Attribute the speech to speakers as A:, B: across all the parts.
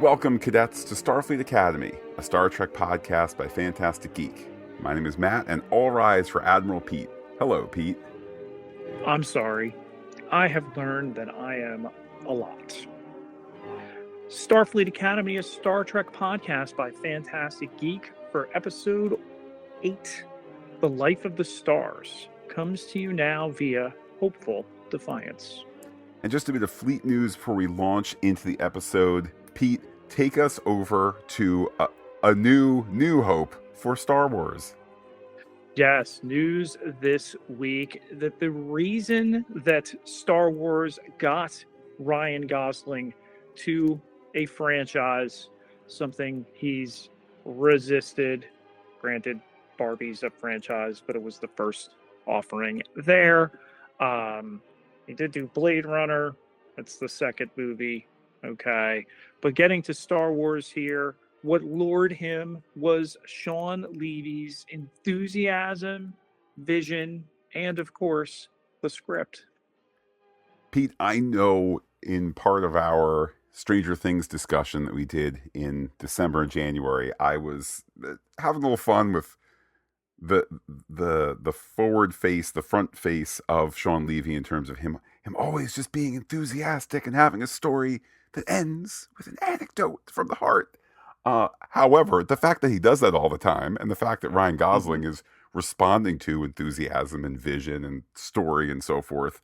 A: Welcome, cadets, to Starfleet Academy, a Star Trek podcast by Phantastic Geek. My name is Matt, and all rise for Admiral Pete. Hello, Pete.
B: I'm sorry. I have learned that I am a lot. Starfleet Academy, a Star Trek podcast by Phantastic Geek for episode 8, The Life of the Stars, comes to you now via Hopeful Defiance.
A: And just a bit of fleet news before we launch into the episode. Pete, take us over to a new hope for Star Wars.
B: Yes, news this week that the reason that Star Wars got Ryan Gosling to a franchise, something he's resisted. Granted, Barbie's a franchise, but it was the first offering there. He did do Blade Runner. It's the second movie. Okay. But getting to Star Wars here, what lured him was Sean Levy's enthusiasm, vision, and of course, the script.
A: Pete, I know in part of our Stranger Things discussion that we did in December and January, I was having a little fun with the forward face, the front face of Sean Levy in terms of him always just being enthusiastic and having a story that ends with an anecdote from the heart. However, the fact that he does that all the time, and the fact that Ryan Gosling is responding to enthusiasm and vision and story and so forth.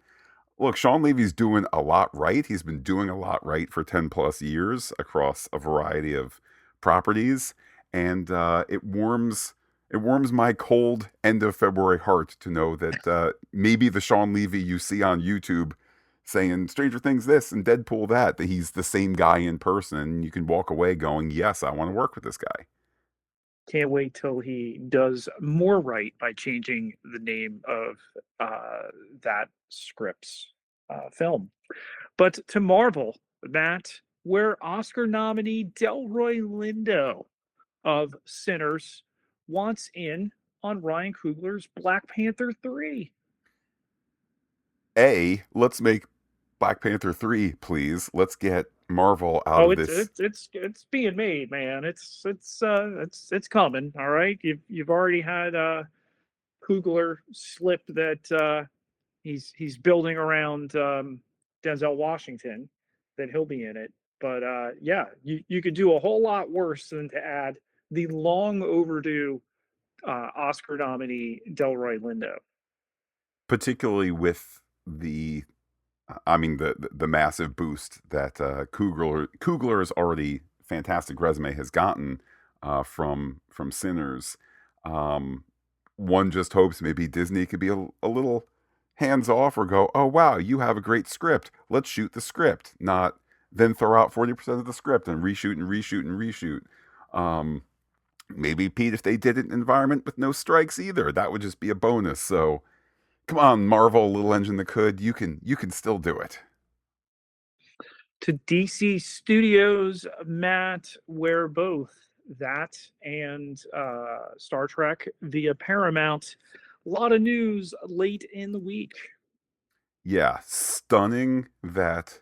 A: Look, Sean Levy's doing a lot right. He's been doing a lot right for 10 plus years across a variety of properties. And it warms my cold end of February heart to know that maybe the Sean Levy you see on YouTube saying Stranger Things this and Deadpool that he's the same guy in person. And you can walk away going, yes, I want to work with this guy.
B: Can't wait till he does more right by changing the name of that script's film. But to Marvel, Matt, where Oscar nominee Delroy Lindo of Sinners wants in on Ryan Coogler's Black Panther 3.
A: Let's make Black Panther 3, please. Let's get Marvel out of this.
B: It's being made, man. It's coming. All right. You've already had Coogler slip that he's building around Denzel Washington, that he'll be in it. But yeah, you could do a whole lot worse than to add the long overdue Oscar nominee Delroy Lindo.
A: Particularly with the massive boost that Coogler's already fantastic resume has gotten from Sinners. One just hopes maybe Disney could be a little hands off or go, oh wow, you have a great script. Let's shoot the script, not then throw out 40% of the script and reshoot and reshoot and reshoot. Maybe, Pete, if they did an environment with no strikes either, that would just be a bonus. So come on, Marvel, little engine that could, you can still do it.
B: To DC Studios, Matt, where both that and Star Trek via Paramount. A lot of news late in the week.
A: Yeah, stunning that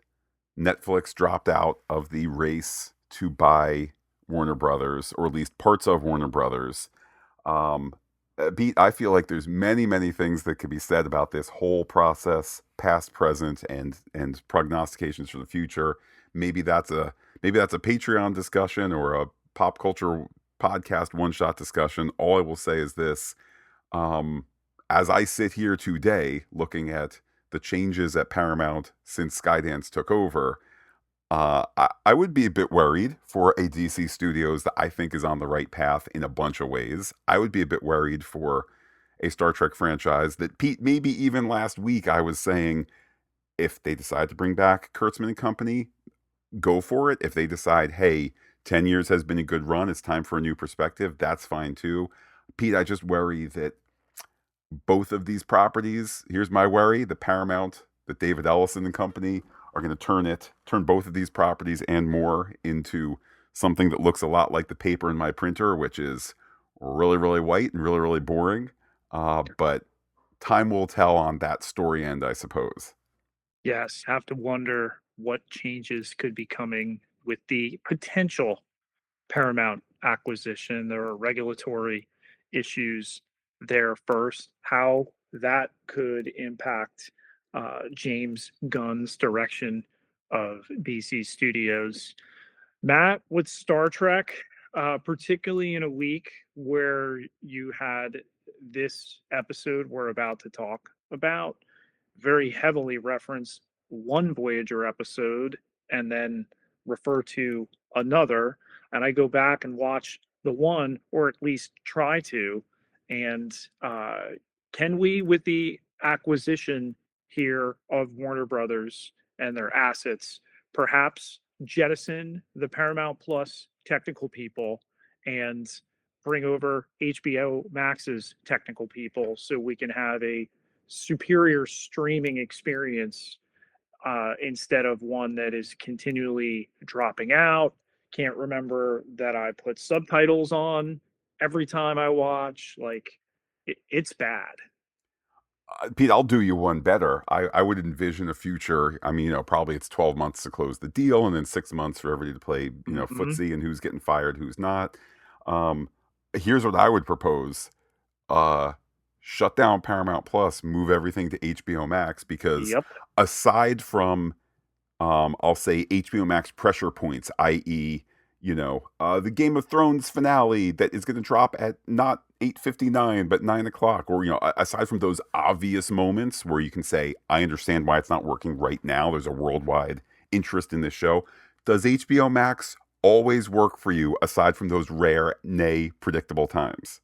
A: Netflix dropped out of the race to buy Warner Brothers, or at least parts of Warner Brothers. Pete, I feel like there's many things that could be said about this whole process, past, present, and prognostications for the future. Maybe that's a Patreon discussion or a pop culture podcast one-shot discussion. All I will say is this: as I sit here today, looking at the changes at Paramount since Skydance took over, I would be a bit worried for a DC Studios that I think is on the right path in a bunch of ways. I would be a bit worried for a Star Trek franchise that, Pete, maybe even last week I was saying, if they decide to bring back Kurtzman and Company, go for it. If they decide, hey, 10 years has been a good run, it's time for a new perspective, that's fine too. Pete, I just worry that both of these properties, here's my worry, the Paramount, the David Ellison and Company, are going to turn both of these properties and more into something that looks a lot like the paper in my printer, which is really white and really boring. But time will tell on that story end, I suppose.
B: Yes, have to wonder what changes could be coming with the potential Paramount acquisition. There are regulatory issues there first, how that could impact James Gunn's direction of BC Studios. Matt, with Star Trek, particularly in a week where you had this episode we're about to talk about very heavily reference one Voyager episode and then refer to another. And I go back and watch the one, or at least try to. And can we, with the acquisition here of Warner Brothers and their assets, perhaps jettison the Paramount Plus technical people and bring over HBO Max's technical people so we can have a superior streaming experience instead of one that is continually dropping out? Can't remember that I put subtitles on every time I watch. Like, it's bad.
A: Pete, I'll do you one better. I would envision a future. I mean, probably it's 12 months to close the deal, and then 6 months for everybody to play,
B: Mm-hmm.
A: footsie and who's getting fired, who's not. Um, Here's what I would propose: uh, shut down Paramount Plus, move everything to HBO Max, because
B: Yep.
A: aside from I'll say HBO Max pressure points, i.e., the Game of Thrones finale that is going to drop at not 8:59 but 9 o'clock, or aside from those obvious moments where you can say, I understand why it's not working right now. There's a worldwide interest in this show. Does HBO Max always work for you aside from those rare, nay, predictable times?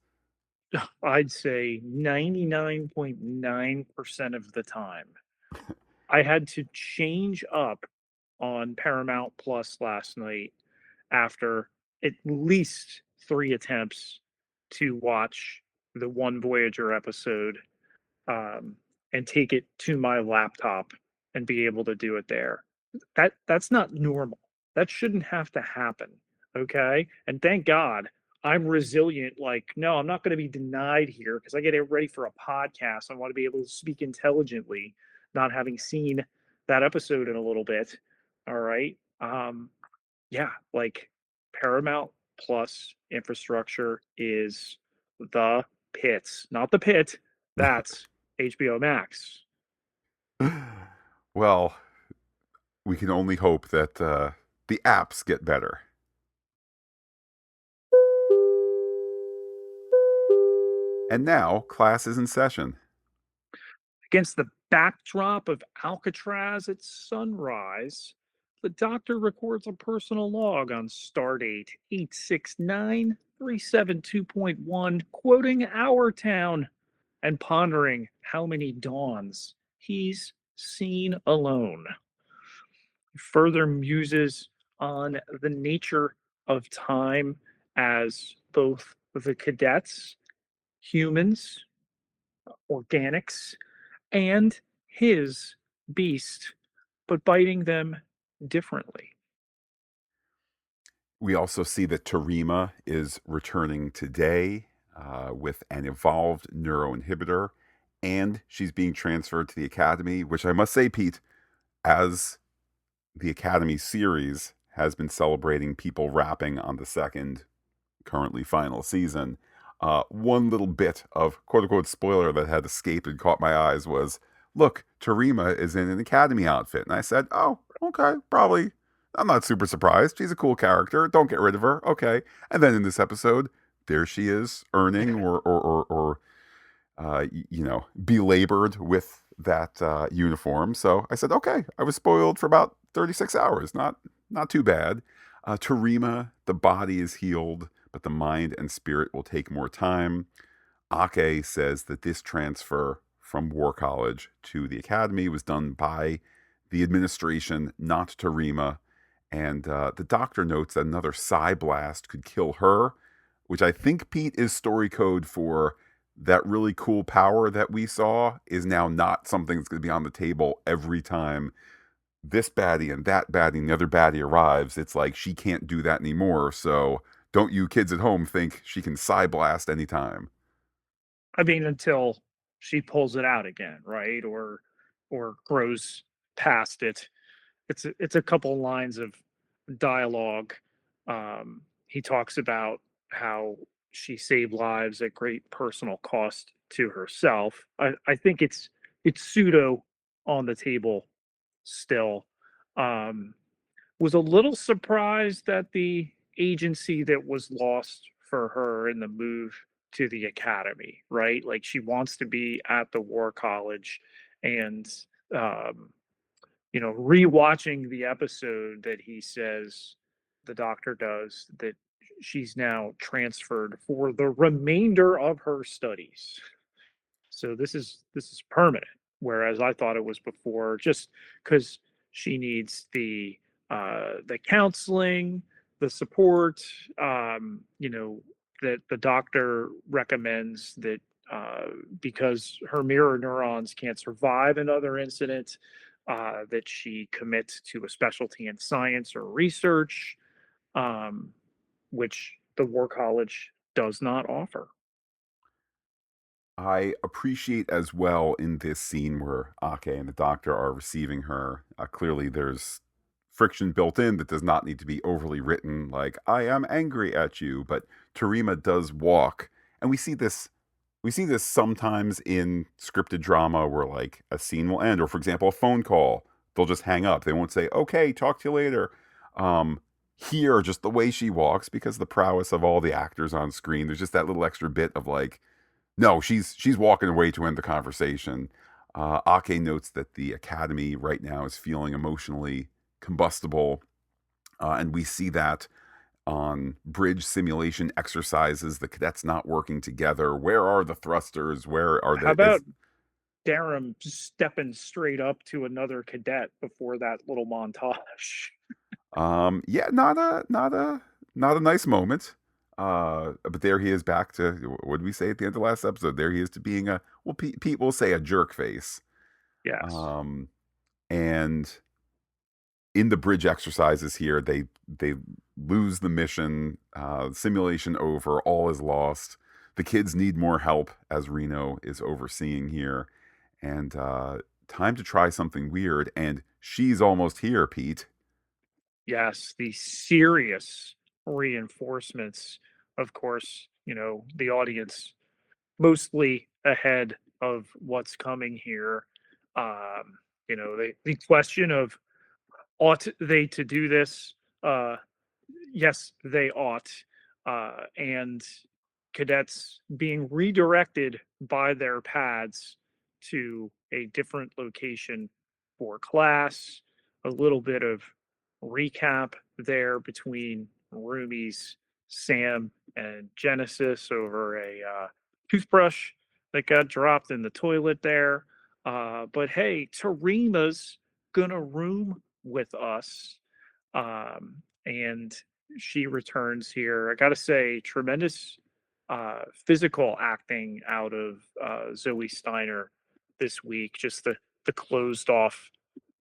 B: I'd say 99.9% of the time. I had to change up on Paramount Plus last night after at least three attempts to watch the one Voyager episode, um, and take it to my laptop and be able to do it there. That's not normal. That shouldn't have to happen. Okay. And thank God I'm resilient. Like, no, I'm not going to be denied here because I get it ready for a podcast. I want to be able to speak intelligently, not having seen that episode in a little bit. All right. Yeah, like Paramount Plus infrastructure is the pits, not the pit. That's HBO Max.
A: Well, we can only hope that the apps get better. And now, class is in session.
B: Against the backdrop of Alcatraz at sunrise, the doctor records a personal log on Stardate 869372.1, quoting our town and pondering how many dawns he's seen alone. Further muses on the nature of time as both the cadets, humans, organics, and his beast, but biting them differently.
A: We also see that Tarima is returning today with an evolved neuroinhibitor, and she's being transferred to the Academy, which I must say, Pete, as the Academy series has been celebrating people wrapping on the second, currently final season. One little bit of quote unquote spoiler that had escaped and caught my eyes was, look, Tarima is in an Academy outfit. And I said, oh, okay, probably. I'm not super surprised. She's a cool character. Don't get rid of her. Okay. And then in this episode, there she is earning belabored with that uniform. So I said, okay, I was spoiled for about 36 hours. Not too bad. Tarima, the body is healed, but the mind and spirit will take more time. Ake says that this transfer from War College to the Academy was done by the administration, not Tarima. And the doctor notes that another psi blast could kill her, which I think, Pete, is story code for that really cool power that we saw is now not something that's going to be on the table every time this baddie and that baddie and the other baddie arrives. It's like she can't do that anymore. So don't you kids at home think she can psi blast anytime.
B: I mean, until she pulls it out again, right? Or grows past it. It's a couple lines of dialogue. He talks about how she saved lives at great personal cost to herself. I think it's pseudo on the table still. Um, was a little surprised at the agency that was lost for her in the move to the academy, right? Like she wants to be at the war college and um rewatching the episode that he says the doctor does that she's now transferred for the remainder of her studies. So this is permanent, whereas I thought it was before, just because she needs the counseling, the support, that the doctor recommends that because her mirror neurons can't survive another incident, that she commits to a specialty in science or research, um, which the War College does not offer.
A: I appreciate as well in this scene where Ake and the doctor are receiving her. Clearly, there's friction built in that does not need to be overly written, like "I am angry at you," but Terima does walk, and we see this. We see this sometimes in scripted drama where like a scene will end, or for example, a phone call. They'll just hang up. They won't say, "Okay, talk to you later." Um, Here, just the way she walks, because of the prowess of all the actors on screen, there's just that little extra bit of like, no, she's walking away to end the conversation. Ake notes that the academy right now is feeling emotionally combustible, and we see that on bridge simulation exercises. The cadets not working together. Where are the thrusters? Where are
B: How
A: the
B: about
A: is
B: Darum stepping straight up to another cadet before that little montage?
A: yeah, not a nice moment. But there he is back to what did we say at the end of the last episode? There he is to being a, well, Pete will say a jerk face.
B: Yes.
A: Um, and in the bridge exercises here, they lose the mission. Simulation over. All is lost. The kids need more help, as Reno is overseeing here, and time to try something weird. And she's almost here, Pete.
B: Yes, the serious reinforcements, of course, the audience mostly ahead of what's coming here. The question of ought they to do this? Uh, yes, they ought. And cadets being redirected by their pads to a different location for class, a little bit of recap there between roomies Sam and Genesis over a toothbrush that got dropped in the toilet there. But hey, Tarima's gonna room with us, and she returns here. I got to say, tremendous physical acting out of Zoe Steiner this week. Just the closed off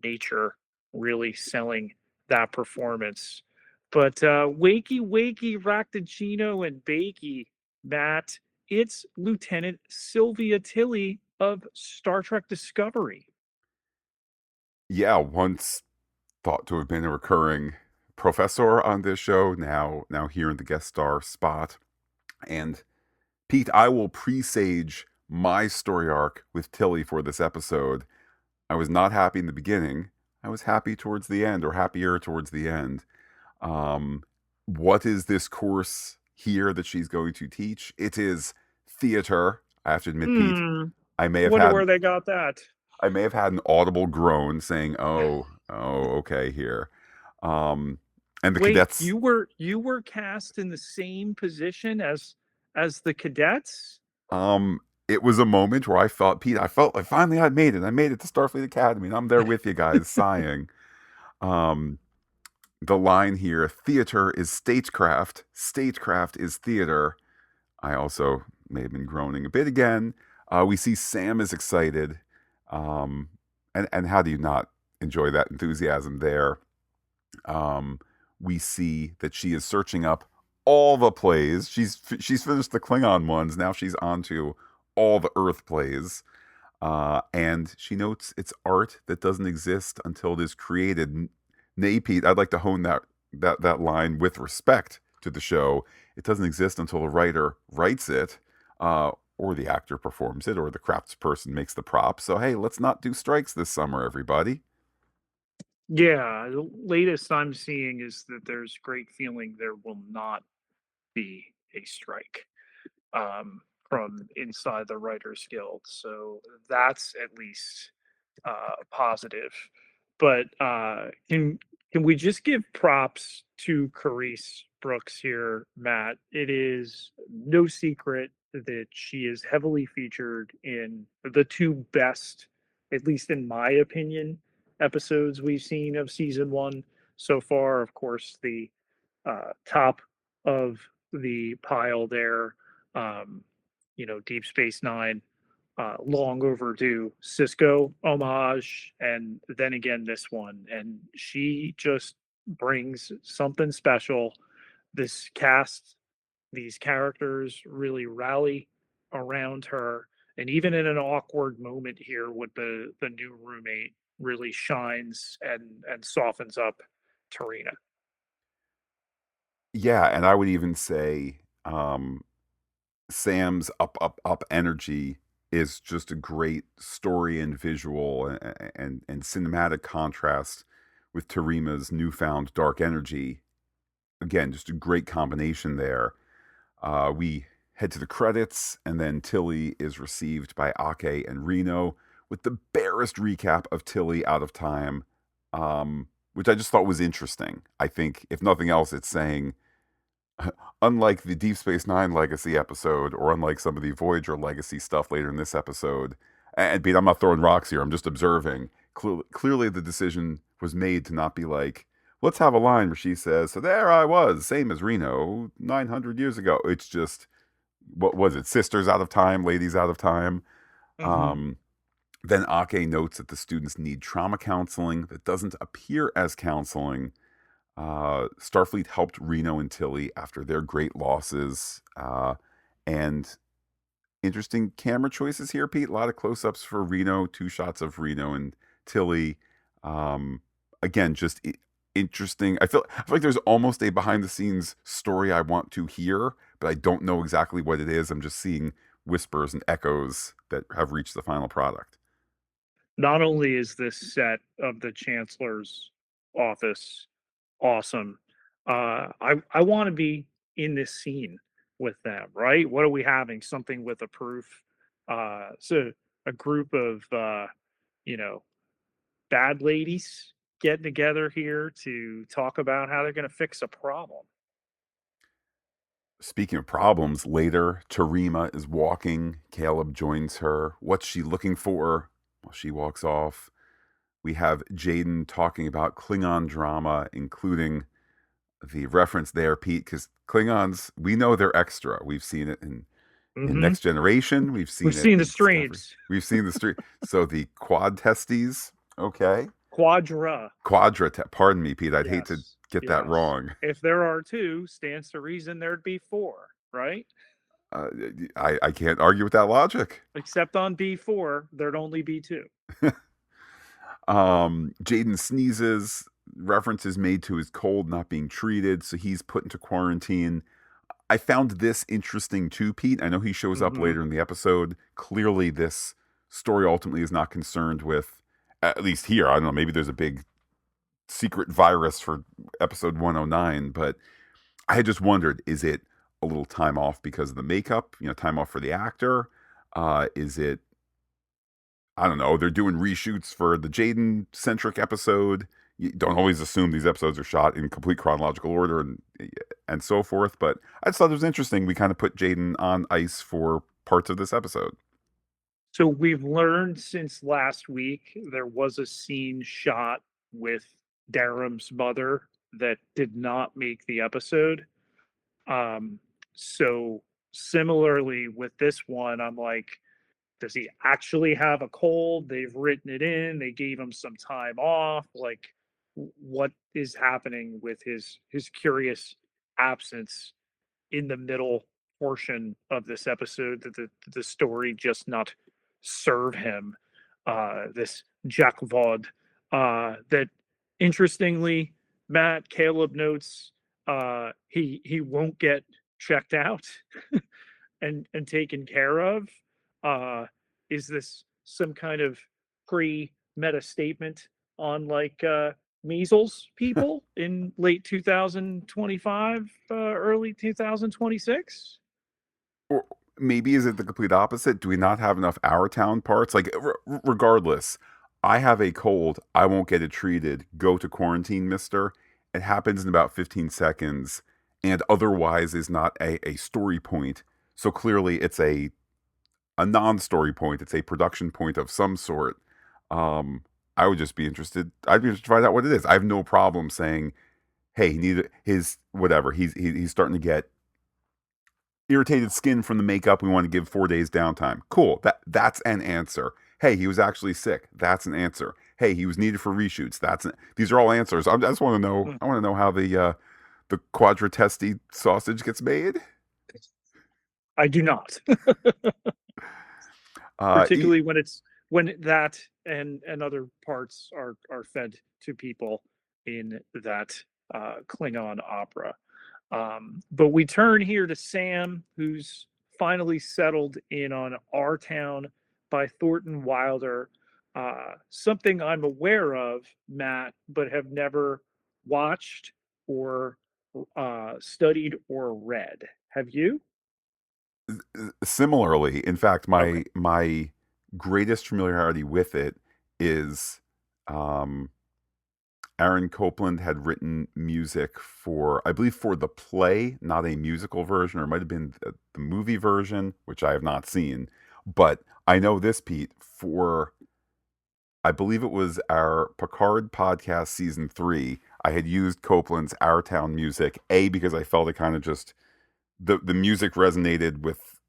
B: nature really selling that performance. But wakey wakey Raktajino and Bakey, Matt, it's Lieutenant Sylvia Tilly of Star Trek Discovery.
A: Yeah, once thought to have been a recurring professor on this show, now here in the guest star spot. And Pete, I will presage my story arc with Tilly for this episode. I was not happy in the beginning. I was happy towards the end, or happier towards the end. Um, what is this course here that she's going to teach? It is theater. I have to admit, Pete,
B: Hmm.
A: I may have
B: Wonder
A: had
B: where they got that.
A: I may have had an audible groan saying, "Oh, okay, here." Um, and the
B: Wait,
A: cadets,
B: you were cast in the same position as the cadets?
A: um, it was a moment where I felt, Pete, I felt like finally I'd made it. I made it to Starfleet Academy, and I'm there with you guys, sighing. Um, the line here: "Theater is statecraft. Statecraft is theater." I also may have been groaning a bit again. We see Sam is excited, um, and how do you not enjoy that enthusiasm there? Um, we see that she is searching up all the plays. She's finished the Klingon ones. Now she's on to all the Earth plays. And she notes it's art that doesn't exist until it is created. Nay, Pete, I'd like to hone that line with respect to the show. It doesn't exist until the writer writes it, or the actor performs it, or the craftsperson makes the prop. So hey, let's not do strikes this summer, everybody.
B: Yeah, the latest I'm seeing is that there's great feeling there will not be a strike from inside the Writers Guild. So that's at least positive. But can we just give props to Carice Brooks here, Matt? It is no secret that she is heavily featured in the two best, at least in my opinion, episodes we've seen of season one so far. Of course, the top of the pile there, um, Deep Space Nine, long overdue Cisco homage, and then again this one, and she just brings something special. This cast, these characters really rally around her, and even in an awkward moment here with the new roommate, really shines and softens up Tarina.
A: Yeah, and I would even say Sam's up energy is just a great story and visual and cinematic contrast with Tarima's newfound dark energy. Again, just a great combination there. We head to the credits, and then Tilly is received by Ake and Reno with the barest recap of Tilly out of time, which I just thought was interesting. I think, if nothing else, it's saying, unlike the Deep Space Nine Legacy episode, or unlike some of the Voyager Legacy stuff later in this episode, and Pete, I'm not throwing rocks here, I'm just observing. Clearly, the decision was made to not be like, let's have a line where she says, so there I was, same as Reno, 900 years ago. It's just, what was it? Sisters out of time, ladies out of time.
B: Mm-hmm.
A: Um, then Ake notes that the students need trauma counseling that doesn't appear as counseling. Starfleet helped Reno and Tilly after their great losses. And interesting camera choices here, Pete. A lot of close ups for Reno, two shots of Reno and Tilly. Um, again, just interesting. I feel like there's almost a behind the scenes story I want to hear, but I don't know exactly what it is. I'm just seeing whispers and echoes that have reached the final product.
B: Not only is this set of the Chancellor's office awesome, I want to be in this scene with them, right? What are we having? Something with a proof. So a group of you know bad ladies getting together here to talk about how they're going to fix a problem.
A: Speaking of problems, later, Tarima is walking. Caleb joins her. What's she looking for? Well, she walks off. We have Jaden talking about Klingon drama, including the reference there, Pete, because Klingons, we know they're extra. We've seen it in
B: Mm-hmm.
A: Next Generation. We've
B: We've
A: seen it
B: seen the
A: in Discovery.
B: streams.
A: We've seen the street. So the quad testes, okay.
B: Quadra.
A: Pardon me, Pete. I'd hate to
B: Yes.
A: get that
B: Yes.
A: wrong.
B: If there are two, stands to reason there'd be four, right?
A: Uh, I can't argue with that logic.
B: Except on B4, there'd only be two.
A: Jaden sneezes. Reference is made to his cold not being treated, so he's put into quarantine. I found this interesting too, Pete. I know he shows up
B: Mm-hmm.
A: later in the episode. Clearly, this story ultimately is not concerned with, at least here, I don't know, maybe there's a big secret virus for episode 109, but I had just wondered, is it a little time off because of the makeup, time off for the actor? Is it, I don't know, they're doing reshoots for the Jaden centric episode? You don't always assume these episodes are shot in complete chronological order and so forth, but I just thought it was interesting. We kind of put Jaden on ice for parts of this episode.
B: So we've learned since last week there was a scene shot with Darum's mother that did not make the episode. So similarly with this one, I'm like, does he actually have a cold? They've written it in. They gave him some time off. Like, what is happening with his curious absence in the middle portion of this episode? That the story just not serve him. This Jack Vaude. That interestingly. Matt, Caleb notes he won't get checked out and taken care of. Uh, is this some kind of pre meta statement on like measles people in late 2025, early 2026?
A: Or maybe is it the complete opposite? Do we not have enough our town parts? Like, regardless, I have a cold. I won't get it treated. Go to quarantine, mister. It happens in about 15 seconds and otherwise is not a story point. So clearly it's a non-story point. It's a production point of some sort. Um, I would just be interested. I'd be interested to find out what it is. I have no problem saying, "Hey, he needed his whatever. He's starting to get irritated skin from the makeup. We want to give 4 days downtime. Cool. That's an answer. Hey, he was actually sick. That's an answer. Hey, he was needed for reshoots. These are all answers. I just want to know.
B: Mm,
A: I want to know how the quadratesti sausage gets made.
B: I do not,
A: Uh, e-
B: particularly when that and other parts are fed to people in that Klingon opera. But we turn here to Sam, who's finally settled in on our town by Thornton Wilder. Something I'm aware of, Matt, but have never watched or studied or read. Have you?
A: Similarly, in fact,
B: Okay.
A: my greatest familiarity with it is um, Aaron Copland had written music for, I believe, for the play, not a musical version, or it might have been the movie version, which I have not seen. But I know this, Pete, for I believe it was our Picard podcast season 3. I had used Copland's Our Town music, A, because I felt it kind of just the music resonated with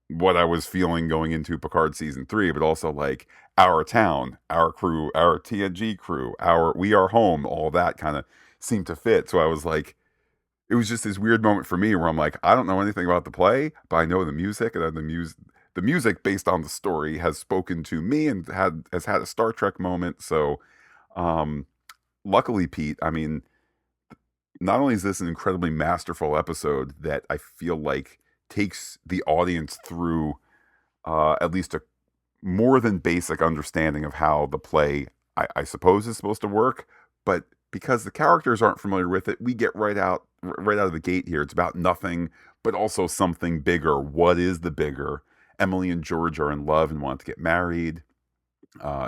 A: what I was feeling going into Picard season 3, but also like our town, our crew, our TNG crew, our We Are Home, all that kind of seemed to fit. So I was like, it was just this weird moment for me where I'm like, I don't know anything about the play, but I know the music, and the music based on the story has spoken to me and has had a Star Trek moment. So um, luckily, Pete, I mean, not only is this an incredibly masterful episode that I feel like takes the audience through at least a more than basic understanding of how the play, I suppose, is supposed to work, but because the characters aren't familiar with it, we get right out of the gate here. It's about nothing, but also something bigger. What is the bigger? Emily and George are in love and want to get married.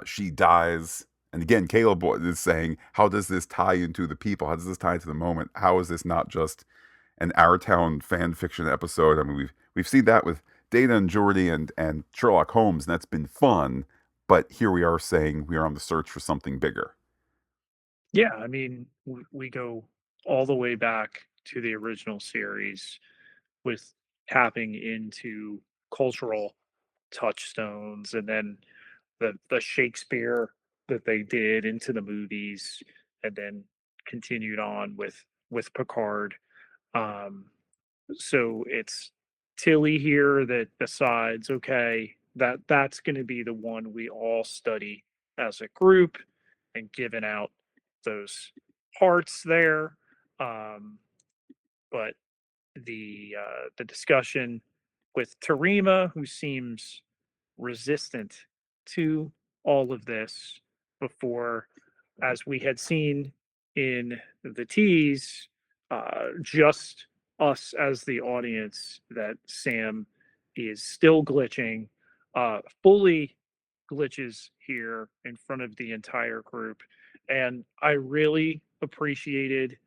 A: She dies. And again, Caleb is saying, how does this tie into the people? How does this tie into the moment? How is this not just an Our Town fan fiction episode? I mean, we've seen that with Data and Geordi and Sherlock Holmes, and that's been fun. But here we are saying we are on the search for something bigger.
B: Yeah, I mean, we go all the way back to the original series with tapping into cultural touchstones, and then the Shakespeare that they did into the movies, and then continued on with Picard. Um, so it's Tilly here that decides, okay, that's going to be the one we all study as a group, and giving out those parts there. Um, but the discussion with Tarima, who seems resistant to all of this before, as we had seen in the tease, just us as the audience, that Sam is still glitching, fully glitches here in front of the entire group. And I really appreciated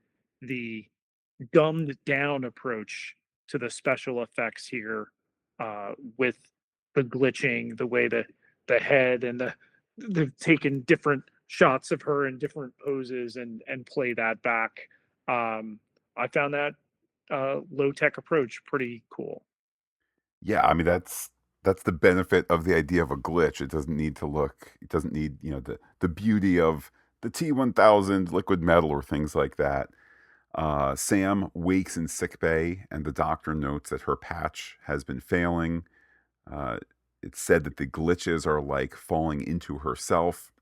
B: the dumbed down approach to the special effects here, with the glitching, the way the head and they've taken different shots of her in different poses and play that back. I found that low tech approach pretty cool.
A: Yeah, I mean that's the benefit of the idea of a glitch. It doesn't need to look. It doesn't need the beauty of the T1000 liquid metal or things like that. Sam wakes in sickbay, and the doctor notes that her patch has been failing. Uh, it's said that the glitches are like falling into herself.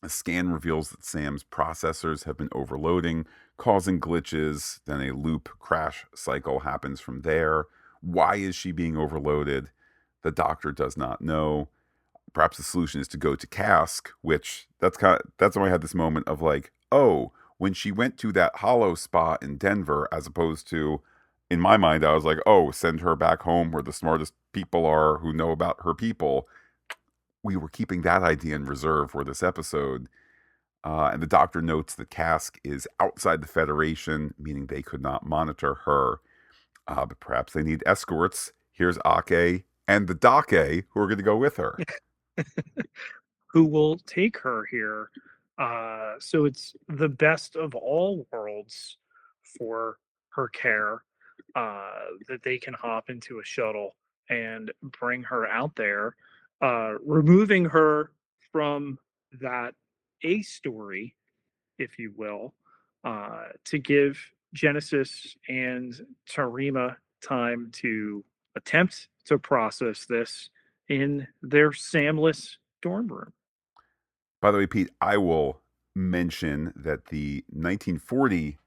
A: A scan reveals that Sam's processors have been overloading, causing glitches. Then a loop crash cycle happens from there. Why is she being overloaded? The doctor does not know. Perhaps the solution is to go to Cask, which that's when I had this moment of like, oh, when she went to that hollow spot in Denver, as opposed to, in my mind, I was like, oh, send her back home where the smartest people are who know about her people. We were keeping that idea in reserve for this episode. And the doctor notes that Cask is outside the Federation, meaning they could not monitor her. But perhaps they need escorts. Here's Ake and the Dake who are going to go with her.
B: Who will take her here. So it's the best of all worlds for her care, that they can hop into a shuttle and bring her out there, removing her from that A story, if you will, to give Genesis and Tarima time to attempt to process this in their Samless dorm room.
A: By the way, Pete, I will mention that the 1940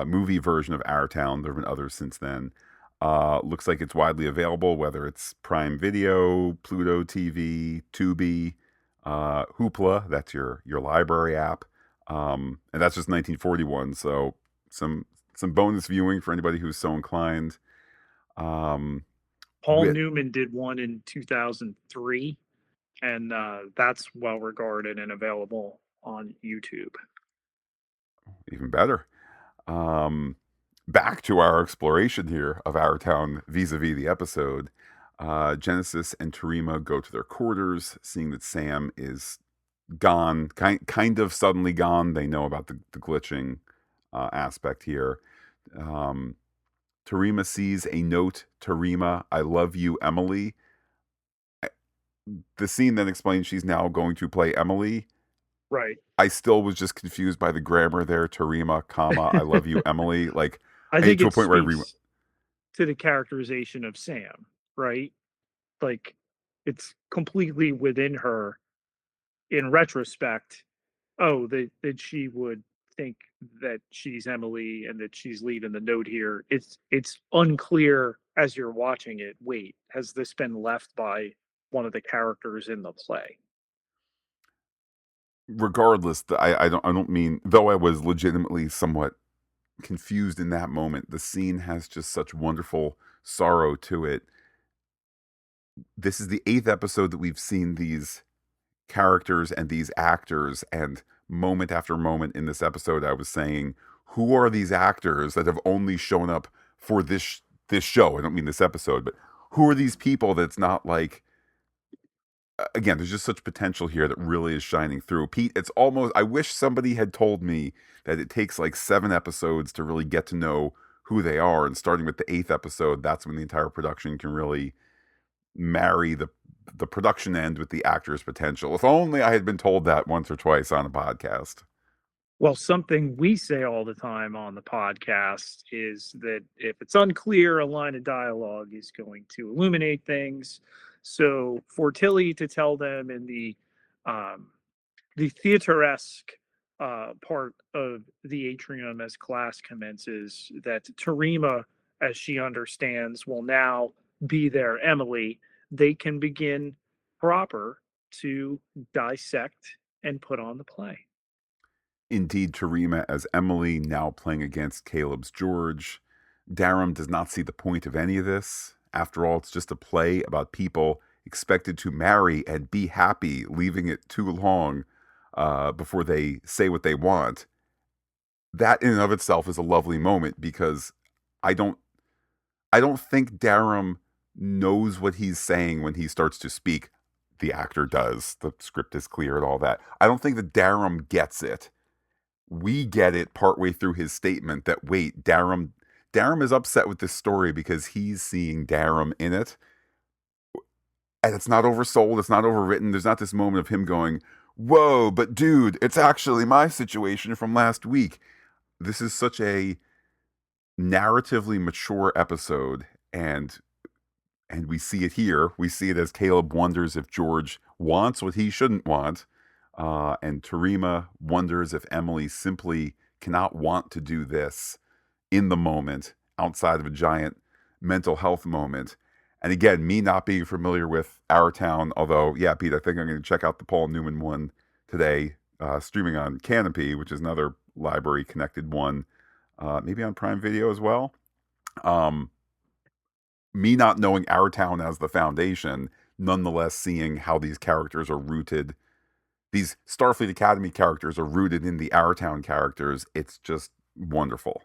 A: movie version of Our Town, there have been others since then, looks like it's widely available, whether it's Prime Video, Pluto TV, Tubi, Hoopla, that's your library app. And that's just 1941, so some some bonus viewing for anybody who's so inclined. Um,
B: Paul
A: with
B: Newman did one in 2003, and that's well regarded and available on YouTube.
A: Even better. Um, Back to our exploration here of Our Town vis-a-vis the episode. Genesis and Tarima go to their quarters, seeing that Sam is gone, kind of suddenly gone. They know about the glitching aspect here. Um, Tarima sees a note. Tarima, I love you, Emily. The scene then explains she's now going to play Emily.
B: Right.
A: I still was just confused by the grammar there. Tarima, comma, I love you, Emily. Like,
B: I
A: I get
B: think
A: to a
B: it
A: point where I re
B: speaks to the characterization of Sam, right? Like, it's completely within her in retrospect. Oh, that she would think that she's Emily and that she's leaving the note here. It's unclear as you're watching it. Wait, has this been left by one of the characters in the play?
A: regardless, I don't mean, though I was legitimately somewhat confused in that moment, the scene has just such wonderful sorrow to it. This is the eighth episode that we've seen these characters and these actors, and moment after moment in this episode I was saying, who are these actors that have only shown up for this show? I don't mean this episode, but who are these people that's not like, again, there's just such potential here that really is shining through. Pete, it's almost, I wish somebody had told me that it takes like 7 episodes to really get to know who they are, and starting with the eighth episode, that's when the entire production can really marry the production end with the actor's potential. If only I had been told that once or twice on a podcast.
B: Well, something we say all the time on the podcast is that if it's unclear, a line of dialogue is going to illuminate things. So for Tilly to tell them in um, the theateresque part of the atrium as class commences that Tarima, as she understands, will now be their Emily, they can begin proper to dissect and put on the play.
A: Indeed, Tarima as Emily, now playing against Caleb's George. Darum does not see the point of any of this. After all, it's just a play about people expected to marry and be happy, leaving it too long before they say what they want. That in and of itself is a lovely moment, because I don't I don't think Darum knows what he's saying when he starts to speak. The actor does. The script is clear and all that. I don't think that Darum gets it. We get it partway through his statement that, wait, Darum is upset with this story because he's seeing Darum in it. And it's not oversold, it's not overwritten. There's not this moment of him going, whoa, but dude, it's actually my situation from last week. This is such a narratively mature episode, and we see it here. We see it as Caleb wonders if George wants what he shouldn't want. And Terima wonders if Emily simply cannot want to do this in the moment outside of a giant mental health moment. And again, me not being familiar with Our Town, although, yeah, Pete, I think I'm going to check out the Paul Newman one today, streaming on Canopy, which is another library connected one, maybe on Prime Video as well. Um, Me not knowing Our Town as the foundation, nonetheless seeing how these characters are rooted, these Starfleet Academy characters are rooted in the Our Town characters. It's just wonderful.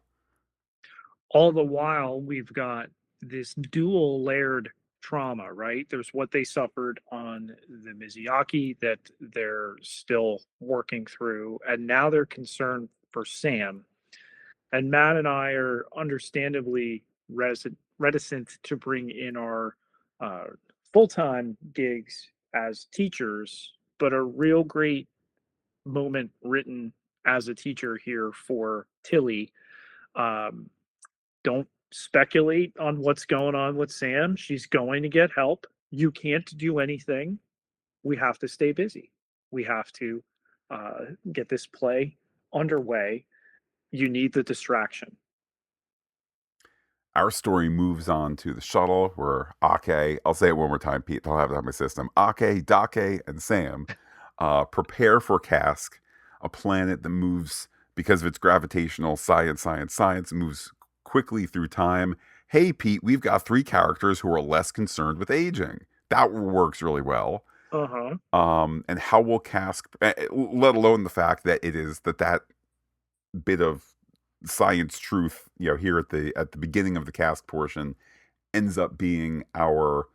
B: All the while, we've got this dual layered trauma, right? There's what they suffered on the Mizuyaki that they're still working through, and now they're concerned for Sam. And Matt and I are understandably reticent to bring in our uh, full time gigs as teachers, but a real great moment written as a teacher here for Tilly. Um, don't speculate on what's going on with Sam. She's going to get help. You can't do anything. We have to stay busy. We have to get this play underway. You need the distraction.
A: Our story moves on to the shuttle where Ake, I'll say it one more time, Pete, I'll have it on my system. Ake, Dake, and Sam prepare for Cask, a planet that moves because of its gravitational science, moves quickly through time. Hey, Pete, we've got three characters who are less concerned with aging. That works really well.
B: Uh huh.
A: And how will Cask, let alone the fact that it is that bit of science truth, here at the beginning of the Cask portion, ends up being our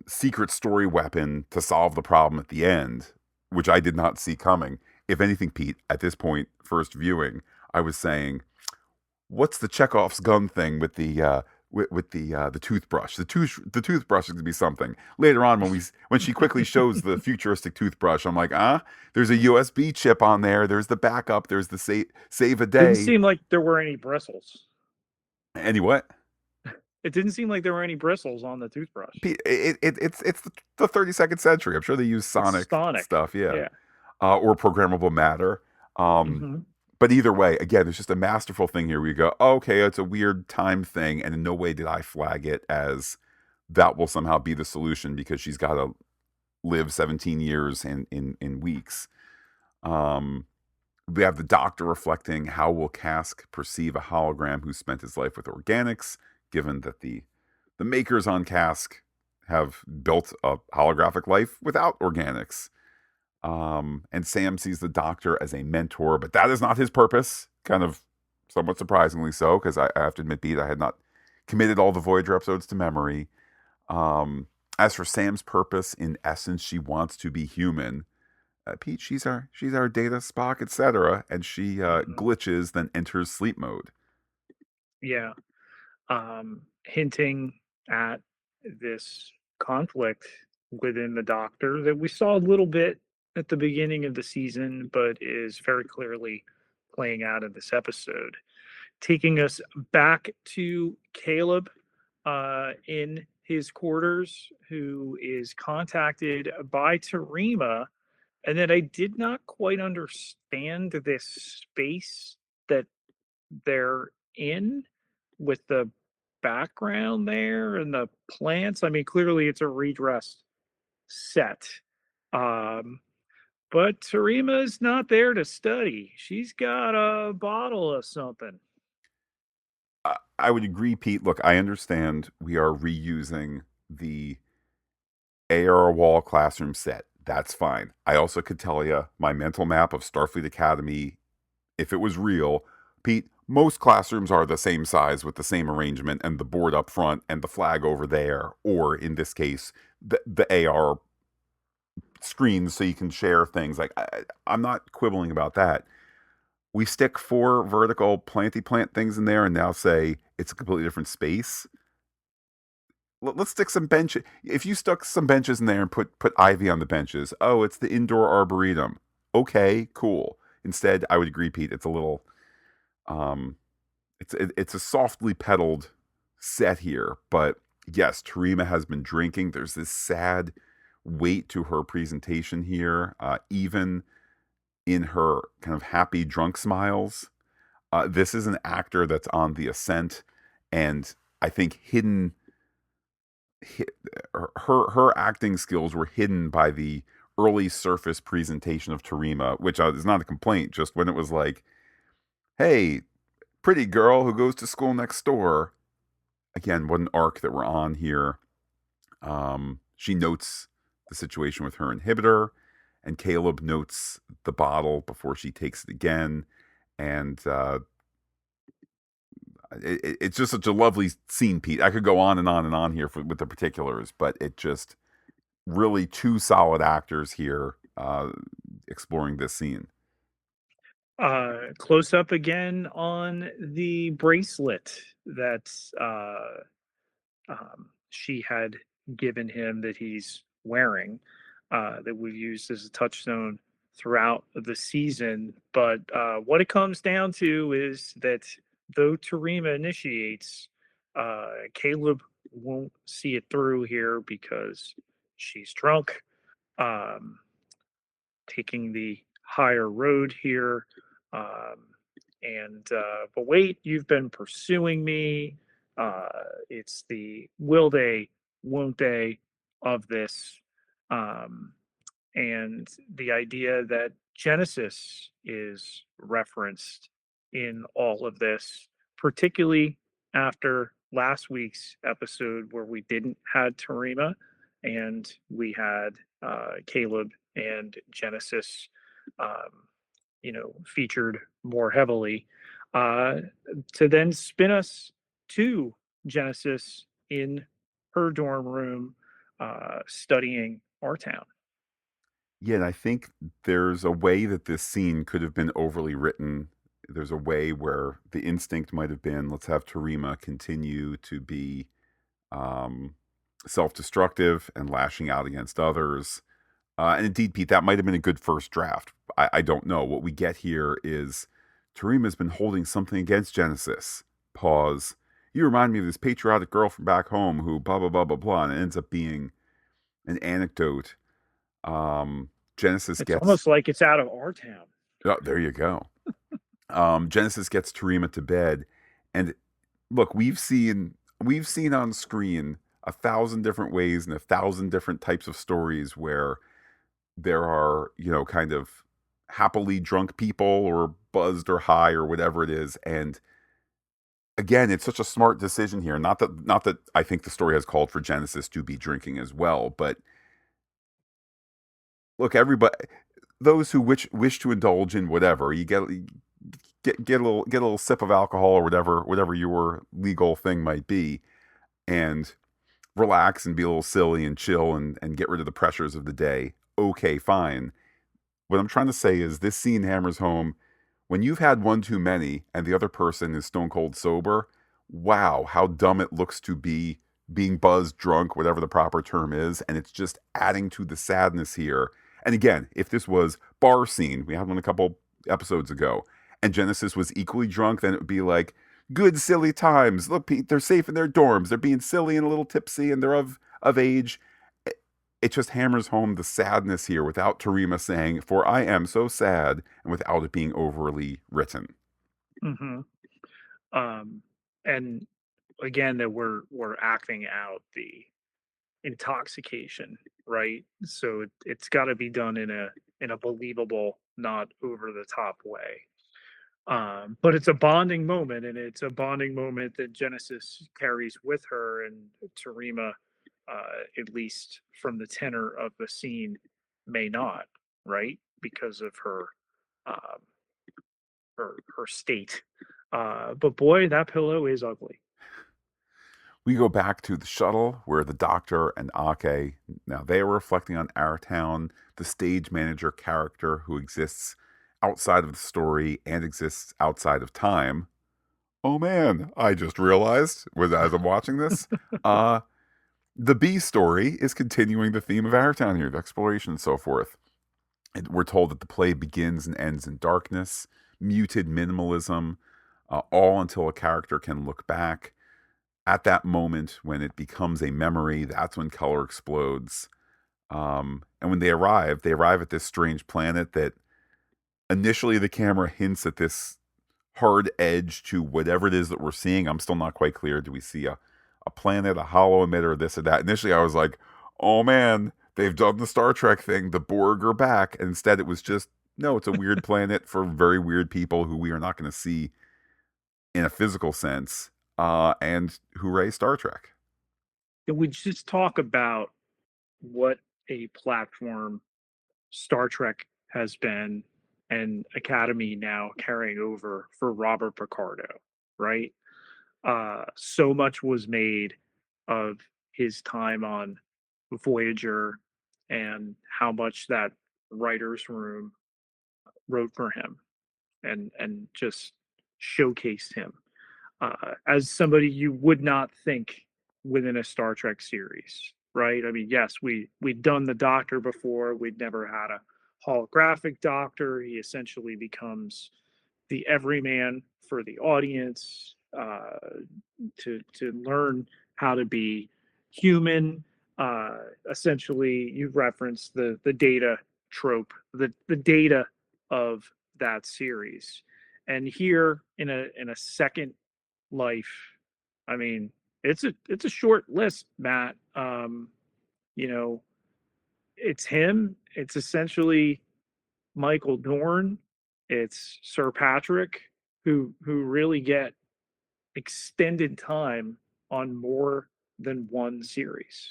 A: secret story weapon to solve the problem at the end, which I did not see coming. If anything, Pete, at this point, first viewing, I was saying, what's the Chekhov's gun thing with the toothbrush? The toothbrush is going to be something later on when she quickly shows the futuristic toothbrush. I'm like, there's a USB chip on there. There's the backup. There's the save a
B: Didn't
A: day.
B: seem like there were any bristles.
A: Anyway,
B: It didn't seem like there were any bristles on the toothbrush.
A: it's the 32nd century. I'm sure they use
B: It's
A: sonic
B: sonic.
A: stuff, yeah,
B: Yeah.
A: or programmable matter. Um,
B: Mm-hmm.
A: but either way, again, it's just a masterful thing here. We go, oh, okay, it's a weird time thing, and in no way did I flag it as that will somehow be the solution because she's got to live 17 years in weeks. Um, we have the doctor reflecting how will Cask perceive a hologram who spent his life with organics, given that the makers on Cask have built a holographic life without organics. And Sam sees the doctor as a mentor, but that is not his purpose. Kind of somewhat surprisingly so, because I have to admit, Pete, I had not committed all the Voyager episodes to memory. As for Sam's purpose, in essence, she wants to be human. Pete, she's our Data, Spock, etc., and she
B: Mm-hmm.
A: glitches, then enters sleep mode.
B: Yeah. Hinting at this conflict within the Doctor that we saw a little bit at the beginning of the season, but is very clearly playing out in this episode. Taking us back to Caleb in his quarters, who is contacted by Terima, and then I did not quite understand this space that they're in with the background there and the plants. I mean, clearly it's a redress set. Um, but Tarima's not there to study. She's got a bottle of something.
A: I would agree, Pete. Look, I understand we are reusing the AR Wall classroom set. That's fine. I also could tell you my mental map of Starfleet Academy, if it was real, Pete, most classrooms are the same size with the same arrangement and the board up front and the flag over there, or in this case, the AR screens so you can share things. Like, I'm not quibbling about that. We stick four vertical planty plant things in there and now say it's a completely different space. Let's stick some benches. If you stuck some benches in there and put ivy on the benches, oh, it's the indoor arboretum. Okay, cool. Instead, I would agree, Pete. It's a little, um, it's a softly pedaled set here. But yes, Terima has been drinking. There's this sad weight to her presentation here, even in her kind of happy drunk smiles. This is an actor that's on the ascent, and I think hi- her acting skills were hidden by the early surface presentation of Tarima, which is not a complaint. Just when it was like, "Hey, pretty girl who goes to school next door." Again, what an arc that we're on here. She notes the situation with her inhibitor, and Caleb notes the bottle before she takes it again. And it's just such a lovely scene, Pete. I could go on and on and on here with the particulars, but it just really two solid actors here exploring this scene.
B: Close up again on the bracelet that she had given him that he's wearing, that we've used as a touchstone throughout the season. But what it comes down to is that though Tarima initiates, Caleb won't see it through here because she's drunk. Um, Taking the higher road here. Um, but wait, you've been pursuing me. It's the will they, won't they of this. Um, and the idea that Genesis is referenced in all of this, particularly after last week's episode where we didn't had Tarima and we had Caleb and Genesis, um, featured more heavily, uh, to then spin us to Genesis in her dorm room, studying our town.
A: Yeah, and I think there's a way that this scene could have been overly written. There's a way where the instinct might have been, let's have Tarima continue to be um, self-destructive and lashing out against others. And indeed, Pete, that might have been a good first draft. I don't know. What we get here is Tarima's been holding something against Genesis. Pause. You remind me of this patriotic girl from back home who blah blah blah blah blah, and it ends up being an anecdote. Um, Genesis
B: It's
A: gets
B: almost like it's out of our town.
A: oh, there you go. Genesis gets Tarima to bed, and look, we've seen on screen a thousand different ways and a thousand different types of stories where there are, kind of happily drunk people or buzzed or high or whatever it is. And again, it's such a smart decision here. Not that I think the story has called for Genesis to be drinking as well, but look, everybody, those who wish to indulge in whatever, you get a little sip of alcohol or whatever your legal thing might be, and relax and be a little silly and chill and get rid of the pressures of the day. Okay, fine. What I'm trying to say is this scene hammers home when you've had one too many and the other person is stone cold sober. Wow, how dumb it looks to be being buzzed, drunk, whatever the proper term is, and it's just adding to the sadness here. And again, if this was bar scene, we had one a couple episodes ago, and Genesis was equally drunk, then it would be like good silly times. Look, Pete, they're safe in their dorms. They're being silly and a little tipsy, and they're of age. It just hammers home the sadness here without Tarima saying, "For I am so sad," and without it being overly written.
B: Hmm. Um, and again, that we're acting out the intoxication, right? So it's got to be done in a believable, not over the top way. But it's a bonding moment, and it's a bonding moment that Genesis carries with her, and Tarima, at least from the tenor of the scene, may not, right? Because of um, her state. But boy, that pillow is ugly.
A: We go back to the shuttle where the doctor and Ake, now they are reflecting on our town, the stage manager character who exists outside of the story and exists outside of time. Oh man, I just realized as I'm watching this, uh, the B story is continuing the theme of our town here, the exploration and so forth. We're told that the play begins and ends in darkness, muted minimalism, all until a character can look back. At that moment, when it becomes a memory, that's when color explodes. And when they arrive at this strange planet that initially the camera hints at this hard edge to whatever it is that we're seeing. I'm still not quite clear. Do we see a planet, a hollow emitter, this or that? Initially, I was like, oh man, they've done the Star Trek thing. The Borg are back. And instead, it was just, no, it's a weird planet for very weird people who we are not going to see in a physical sense. And hooray, Star Trek.
B: Can we just talk about what a platform Star Trek has been and Academy now carrying over for Robert Picardo, right? So much was made of his time on Voyager and how much that writer's room wrote for him and just showcased him as somebody you would not think within a Star Trek series, right? I mean, yes, we'd done the Doctor before. We'd never had a holographic Doctor. He essentially becomes the everyman for the audience to learn how to be human. Essentially, you've referenced the data trope, the data of that series, and here in a second life, I mean, it's a short list, Matt. You know, it's him. It's essentially Michael Dorn. It's Sir Patrick, who really get extended time on more than one series.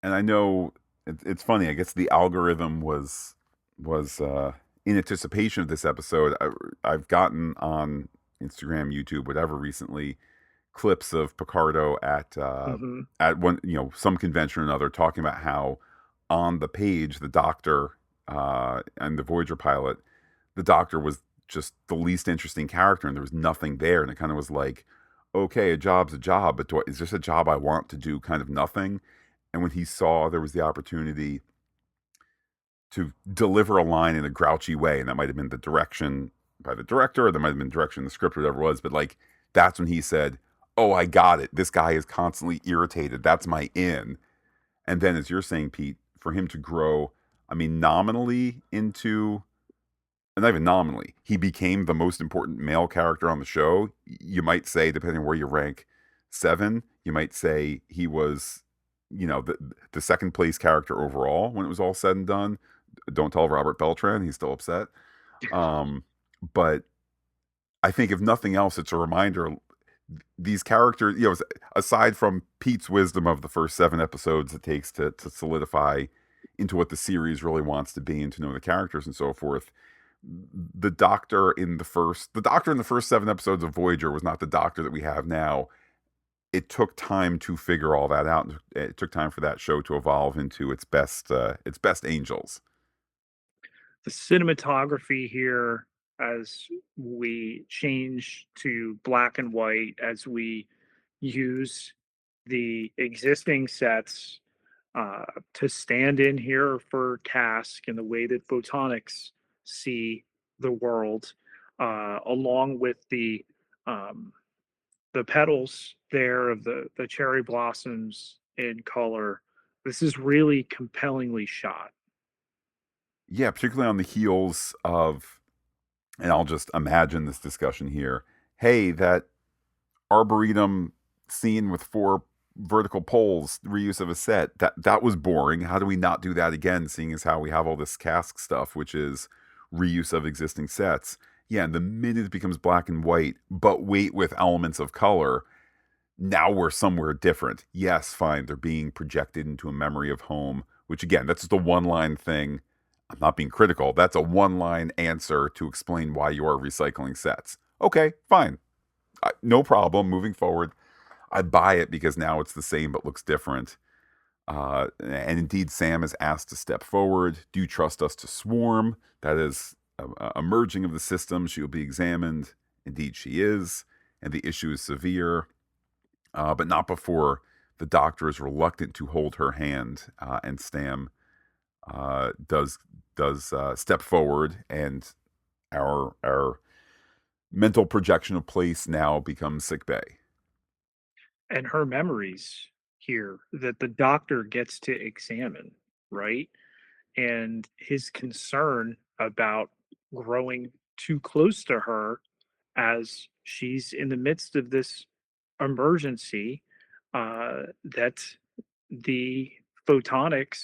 A: And I know it's funny. I guess the algorithm was in anticipation of this episode. I've gotten on Instagram, YouTube, whatever recently clips of Picardo
B: Mm-hmm.
A: at one some convention or another talking about how on the page the Doctor and the Voyager pilot, the Doctor was just the least interesting character, and there was nothing there, and it kind of was like, okay, a job's a job, but is this a job I want to do? Kind of nothing. And when he saw there was the opportunity to deliver a line in a grouchy way, and that might have been the direction by the director, or there might have been direction in the script, or whatever it was, but like that's when he said, "Oh, I got it. This guy is constantly irritated. That's my in." And then, as you're saying, Pete, for him to grow, I mean, nominally into, and not even nominally, he became the most important male character on the show. You might say, depending on where you rank Seven, you might say he was, the second place character overall when it was all said and done. Don't tell Robert Beltran; he's still upset. Um, but I think if nothing else, it's a reminder. These characters, aside from Pete's wisdom of the first 7 episodes it takes to solidify into what the series really wants to be and to know the characters and so forth, the Doctor in the first 7 episodes of Voyager was not the Doctor that we have now. It took time to figure all that out. It took time for that show to evolve into its best angels.
B: The cinematography here, as we change to black and white, as we use the existing sets to stand in here for Cask and the way that photonics see the world, along with um, the petals there of the cherry blossoms in color. This is really compellingly shot.
A: Yeah, particularly on the heels of, and I'll just imagine this discussion here. Hey, that arboretum scene with 4 vertical poles, reuse of a set, that was boring. How do we not do that again, seeing as how we have all this Cask stuff, which is reuse of existing sets? Yeah, and the minute it becomes black and white, but wait, with elements of color, now we're somewhere different. Yes, fine, they're being projected into a memory of home, which again, that's just a one line thing. I'm not being critical. That's a one line answer to explain why you are recycling sets. Okay, fine. No problem. Moving forward, I buy it because now it's the same but looks different. And indeed, Sam is asked to step forward. Do you trust us to swarm? That is a merging of the system. She will be examined. Indeed, she is. And the issue is severe, but not before the Doctor is reluctant to hold her hand, and Sam does step forward, and our mental projection of place now becomes sick bay.
B: And her memories here that the doctor gets to examine, right? And his concern about growing too close to her as she's in the midst of this emergency, that the photonics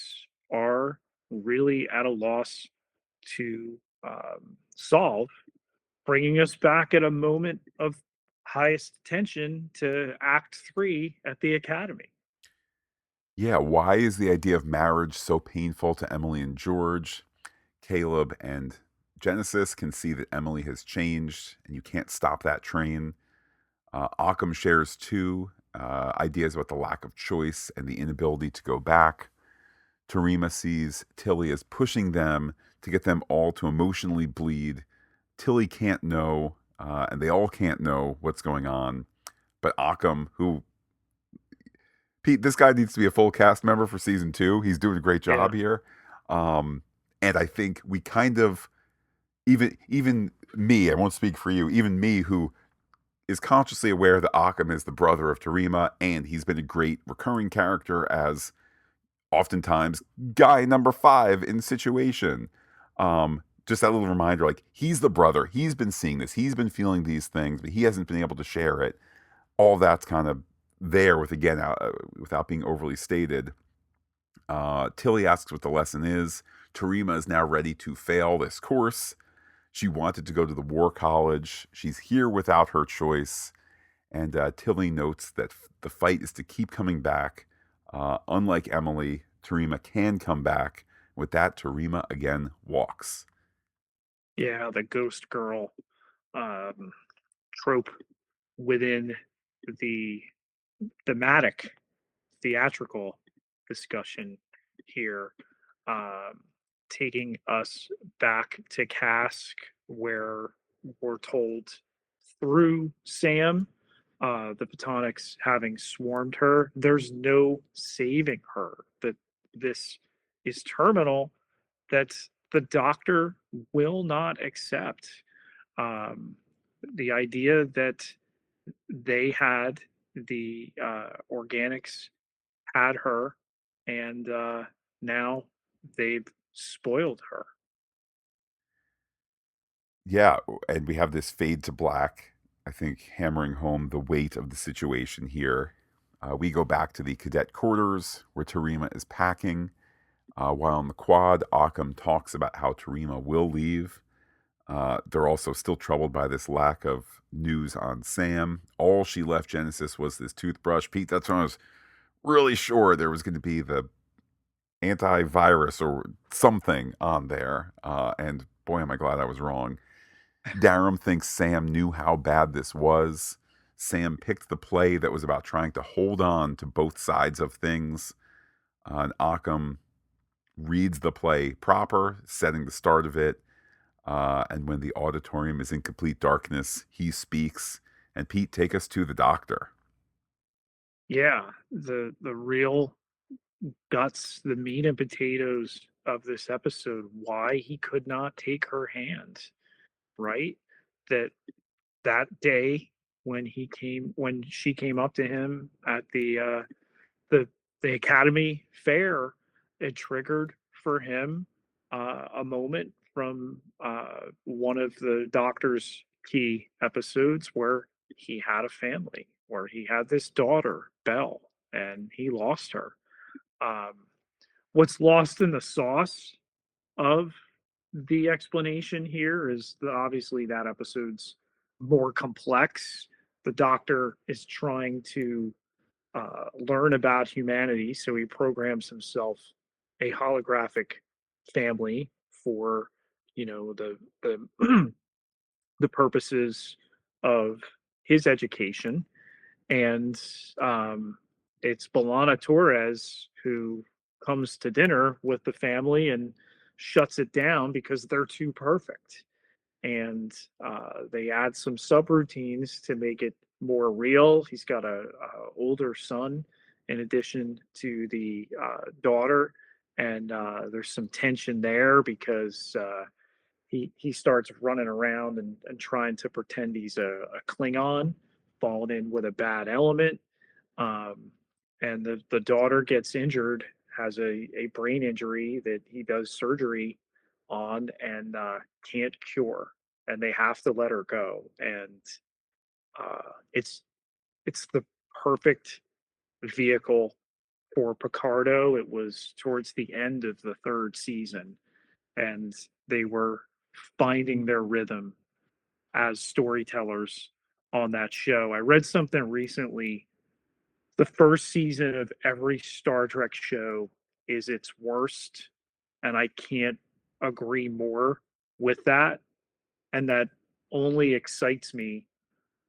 B: are really at a loss to solve, bringing us back at a moment of highest tension to Act Three at the Academy.
A: Yeah, why is the idea of marriage so painful to Emily and George? Caleb and Genesis can see that Emily has changed, and you can't stop that train. Occam shares too ideas about the lack of choice and the inability to go back. Tarima sees Tilly as pushing them to get them all to emotionally bleed. Tilly can't know, and they all can't know what's going on. But Occam, who Pete, this guy needs to be a full cast member for season two. He's doing a great
B: Yeah,
A: job here, and I think we kind of even me. I won't speak for you. Even me, who is consciously aware that Occam is the brother of Tarima, and he's been a great recurring character as oftentimes guy number five in situation. Just that little reminder, like he's the brother. He's been seeing this. He's been feeling these things, but he hasn't been able to share it. All that's kind of there with again without being overly stated. Tilly asks what the lesson is. Tarima is now ready to fail this course. She wanted to go to the war college. She's here without her choice. And Tilly notes that the fight is to keep coming back. Unlike Emily, Tarima can come back. With that, Tarima again walks.
B: yeah, the ghost girl um, trope within the thematic theatrical discussion here, um, taking us back to Cask, where we're told through Sam, the Photonics having swarmed her, there's no saving her, that this is terminal, that the doctor will not accept. Um, the idea that they had the organics had her, and now they've spoiled her.
A: Yeah, and we have this fade to black, I think, hammering home the weight of the situation here. We go back to the cadet quarters where Tarima is packing. While on the quad, Occam talks about how Tarima will leave. They're also still troubled by this lack of news on Sam. All she left Genesis was this toothbrush. Pete, that's when I was really sure there was going to be the antivirus or something on there. And boy, am I glad I was wrong. Darum thinks Sam knew how bad this was. Sam picked the play that was about trying to hold on to both sides of things. And Occam reads the play proper, setting the start of it. And when the auditorium is in complete darkness, he speaks. And Pete, take us to the doctor.
B: Yeah, the real guts, the meat and potatoes of this episode, why he could not take her hand, right? That that day when she came up to him at the the academy fair, it triggered for him a moment from one of the doctor's key episodes where he had a family, where he had this daughter, Belle, and he lost her. Um, what's lost in the sauce of the explanation here is obviously that episode's more complex. The doctor is trying to learn about humanity, so he programs himself a holographic family for, the the purposes of his education, and it's Balana Torres who comes to dinner with the family and shuts it down because they're too perfect. And they add some subroutines to make it more real. He's got a older son in addition to the daughter, and there's some tension there because he starts running around and trying to pretend he's a Klingon, falling in with a bad element. Um, and the daughter gets injured, has a brain injury that he does surgery on and can't cure, and they have to let her go. And it's the perfect vehicle for Picardo. It was towards the end of the third season, and they were finding their rhythm as storytellers on that show. I read something recently. The first season of every Star Trek show is its worst, and I can't agree more with that. And that only excites me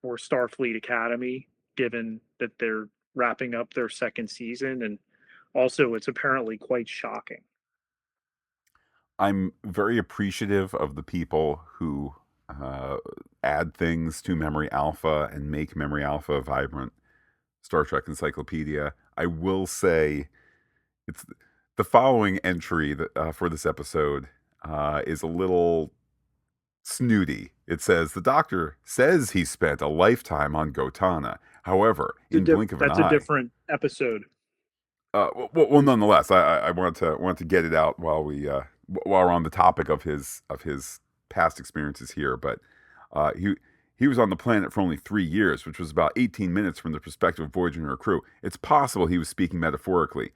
B: for Starfleet Academy, given that they're wrapping up their second season. And also, it's apparently quite shocking.
A: I'm very appreciative of the people who uh, add things to Memory Alpha and make Memory Alpha a vibrant Star Trek encyclopedia. I will say it's the following entry for this episode is a little snooty. It says the doctor says he spent a lifetime on Gotana. However, in blink of an
B: That's a
A: eye,
B: different episode.
A: nonetheless, I wanted to get it out while we're on the topic of his past experiences here. But he was on the planet for only 3 years, which was about 18 minutes from the perspective of Voyager and her crew. It's possible he was speaking metaphorically.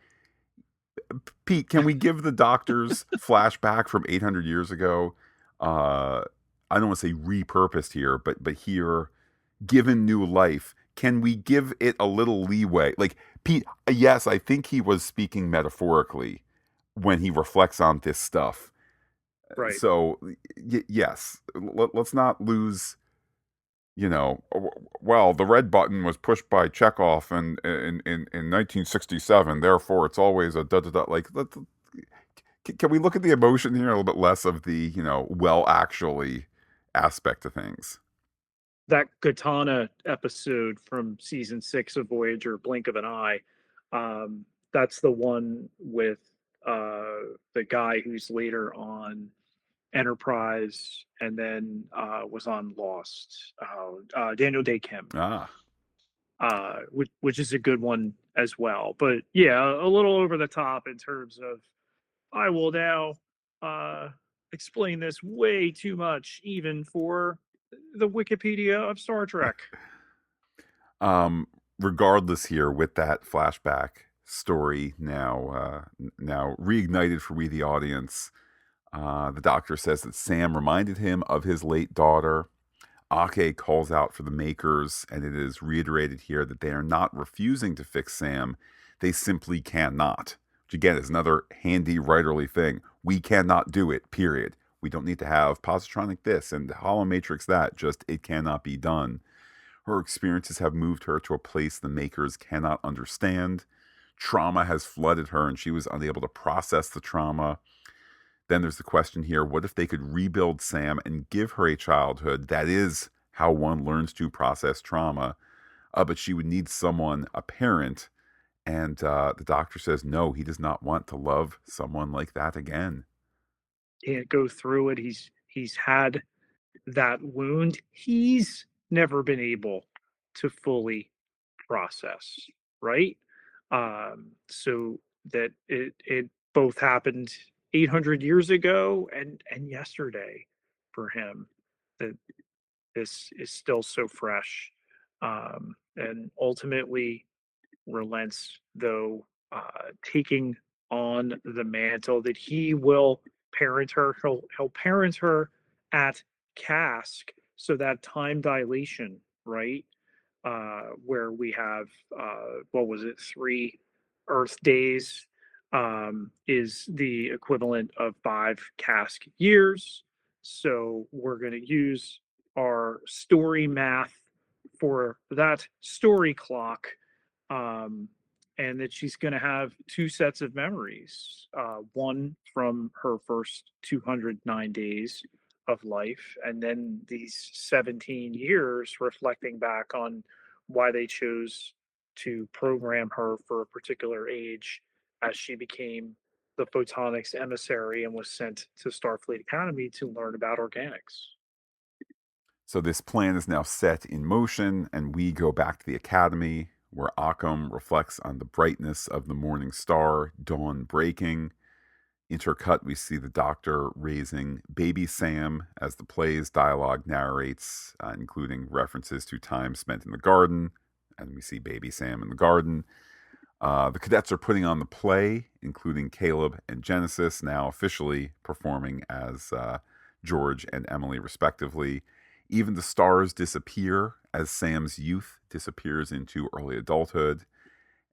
A: Pete, can we give the doctor's flashback from 800 years ago? I don't want to say repurposed here, but here, given new life, can we give it a little leeway? Like Pete, yes, I think he was speaking metaphorically when he reflects on this stuff.
B: Right.
A: So yes, let's not lose. Well, the red button was pushed by Chekhov in 1967. Therefore, it's always a da da da. Like, can we look at the emotion here a little bit less of the well actually aspect of things?
B: That Katana episode from season 6 of Voyager, Blink of an Eye, that's the one with the guy who's later on Enterprise and then was on Lost, Daniel Day Kim,
A: Ah,
B: which is a good one as well. But yeah, a little over the top in terms of I will now uh, explain this way too much, even for the Wikipedia of Star Trek.
A: um, regardless, here with that flashback story now reignited for we the audience. The doctor says that Sam reminded him of his late daughter. Ake calls out for the makers, and it is reiterated here that they are not refusing to fix Sam. They simply cannot. Which, again, is another handy writerly thing. We cannot do it, period. We don't need to have positronic this and holomatrix that. Just, it cannot be done. Her experiences have moved her to a place the makers cannot understand. Trauma has flooded her, and she was unable to process the trauma. Then there's the question here, what if they could rebuild Sam and give her a childhood? That is how one learns to process trauma. But she would need someone, a parent. And the doctor says, no, he does not want to love someone like that again.
B: Can't go through it. He's had that wound. He's never been able to fully process, right? So that it both happened 800 years ago and yesterday for him. That this is still so fresh, and ultimately relents, though, taking on the mantle that he will parent her. He'll parent her at cask, so that time dilation, right? Where we have what was it, 3 Earth days, is the equivalent of 5 cask years. So we're going to use our story math for that story clock, um, and that she's going to have 2 sets of memories, one from her first 209 days of life, and then these 17 years reflecting back on why they chose to program her for a particular age as she became the photonics emissary and was sent to Starfleet Academy to learn about organics.
A: So this plan is now set in motion, and we go back to the academy where Occam reflects on the brightness of the morning star, dawn breaking. Intercut, we see the Doctor raising baby Sam as the play's dialogue narrates, including references to time spent in the garden, and we see baby Sam in the garden. The cadets are putting on the play, including Caleb and Genesis, now officially performing as George and Emily, respectively. Even the stars disappear as Sam's youth disappears into early adulthood,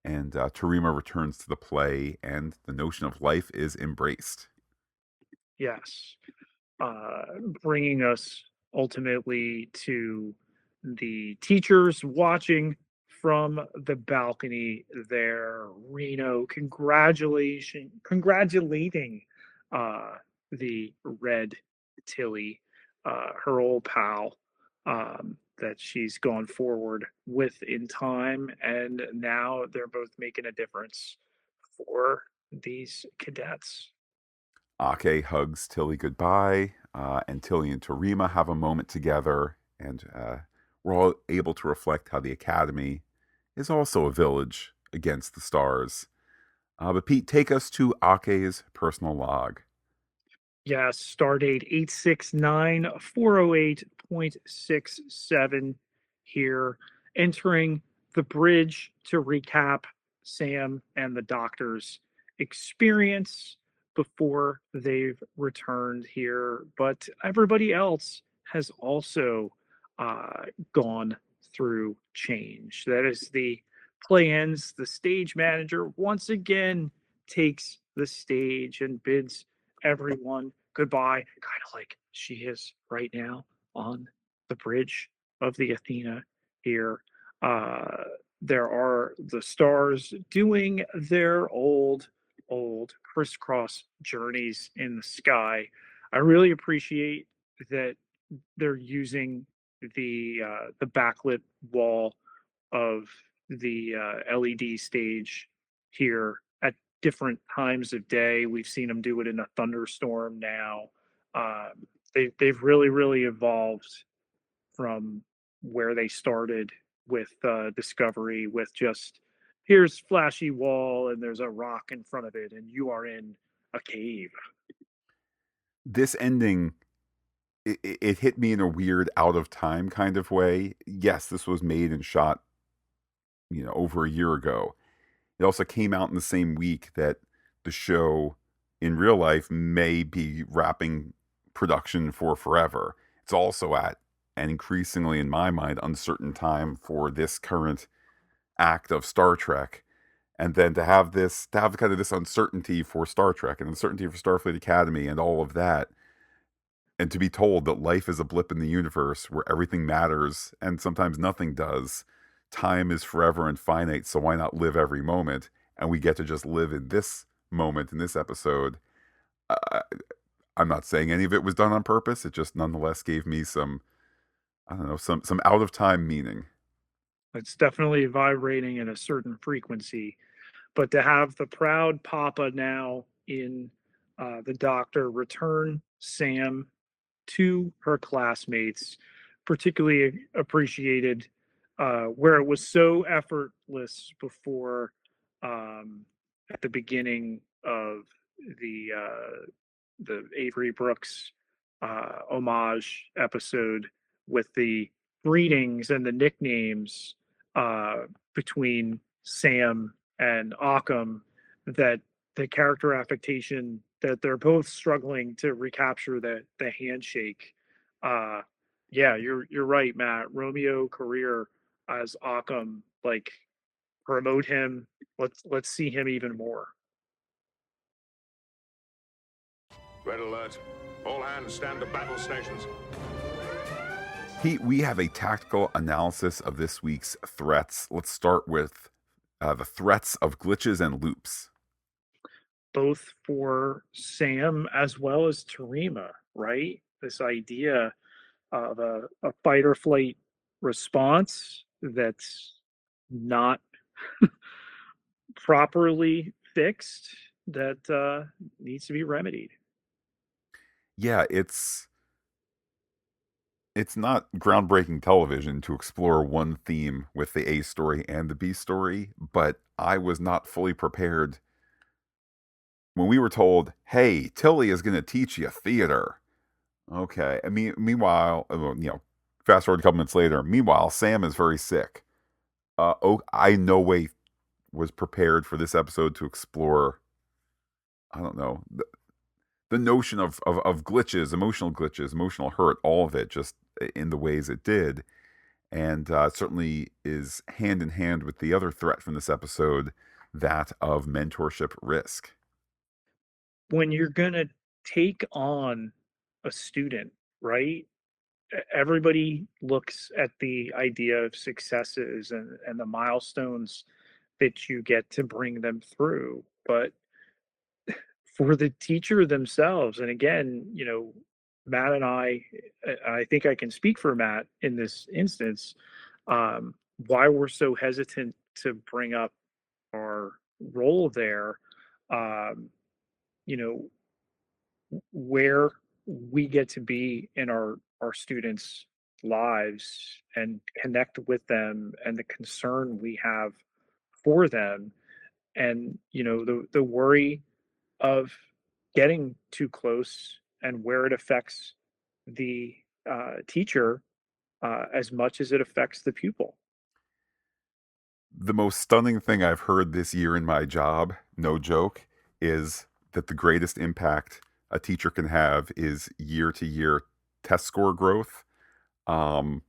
A: and Terima returns to the play, and the notion of life is embraced.
B: Yes. uh, Bringing us ultimately to the teachers watching from the balcony there. Reno congratulating uh, the red Tilly, her old pal, that she's gone forward with in time, and now they're both making a difference for these cadets.
A: Ake hugs Tilly goodbye, and Tilly and Terima have a moment together, and we're all able to reflect how the Academy is also a village against the stars. But Pete, take us to Ake's personal log.
B: Yes, stardate 869-408.67 here, entering the bridge to recap Sam and the doctor's experience before they've returned here. But everybody else has also gone through change. That is, the play ends. The stage manager once again takes the stage and bids everyone goodbye, kind of like she is right now on the bridge of the Athena here. Uh, there are the stars doing their old crisscross journeys in the sky. I really appreciate that they're using the backlit wall of the LED stage here at different times of day. We've seen them do it in a thunderstorm now. They've really evolved from where they started with Discovery, with just here's flashy wall and there's a rock in front of it, and you are in a cave.
A: This ending, it hit me in a weird, out of time kind of way. Yes, this was made and shot, over a year ago. It also came out in the same week that the show in real life may be wrapping production for forever. It's also at an increasingly, in my mind, uncertain time for this current act of Star Trek. And then to have kind of this uncertainty for Star Trek and uncertainty for Starfleet Academy and all of that, and to be told that life is a blip in the universe where everything matters and sometimes nothing does. Time is forever and finite, so why not live every moment? And we get to just live in this moment in this episode. I, I'm not saying any of it was done on purpose. It just nonetheless gave me some, I don't know, some out of time meaning.
B: It's definitely vibrating at a certain frequency. But to have the proud papa now in the doctor return Sam to her classmates, particularly appreciated where it was so effortless before, at the beginning of the Avery Brooks homage episode, with the greetings and the nicknames uh, between Sam and Occam, that the character affectation that they're both struggling to recapture the handshake. Uh, yeah, you're right, Matt. Romeo career as Occam, like, promote him. Let's see him even more.
C: Red alert. All hands stand to battle stations.
A: Pete, we have a tactical analysis of this week's threats. Let's start with the threats of glitches and loops.
B: Both for Sam as well as Terima, right? This idea of a fight or flight response that's not properly fixed, that needs to be remedied.
A: Yeah, it's it's not groundbreaking television to explore one theme with the A story and the B story, but I was not fully prepared when we were told, "Hey, Tilly is going to teach you theater." Okay. I mean, meanwhile, fast forward a couple minutes later. Meanwhile, Sam is very sick. Oh, I no way was prepared for this episode to explore. I don't know the notion of glitches, emotional hurt, all of it, just in the ways it did, and certainly is hand in hand with the other threat from this episode, that of mentorship risk.
B: When you're going to take on a student, right? Everybody looks at the idea of successes and the milestones that you get to bring them through. But for the teacher themselves, and again, Matt and I think I can speak for Matt in this instance, why we're so hesitant to bring up our role there, um, you know, where we get to be in our students' lives and connect with them and the concern we have for them, and the worry of getting too close and where it affects the teacher as much as it affects the pupil.
A: The most stunning thing I've heard this year in my job, no joke, is that the greatest impact a teacher can have is year to year test score growth. Um,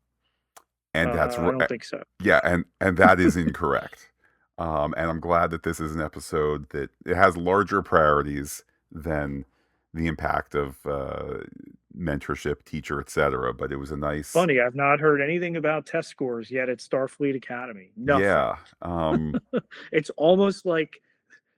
A: and that's
B: I don't think so.
A: yeah, and that is incorrect. And I'm glad that this is an episode that it has larger priorities than the impact of mentorship, teacher, etc. But it was a nice,
B: Funny, I've not heard anything about test scores yet at Starfleet Academy. Nothing.
A: yeah,
B: It's almost like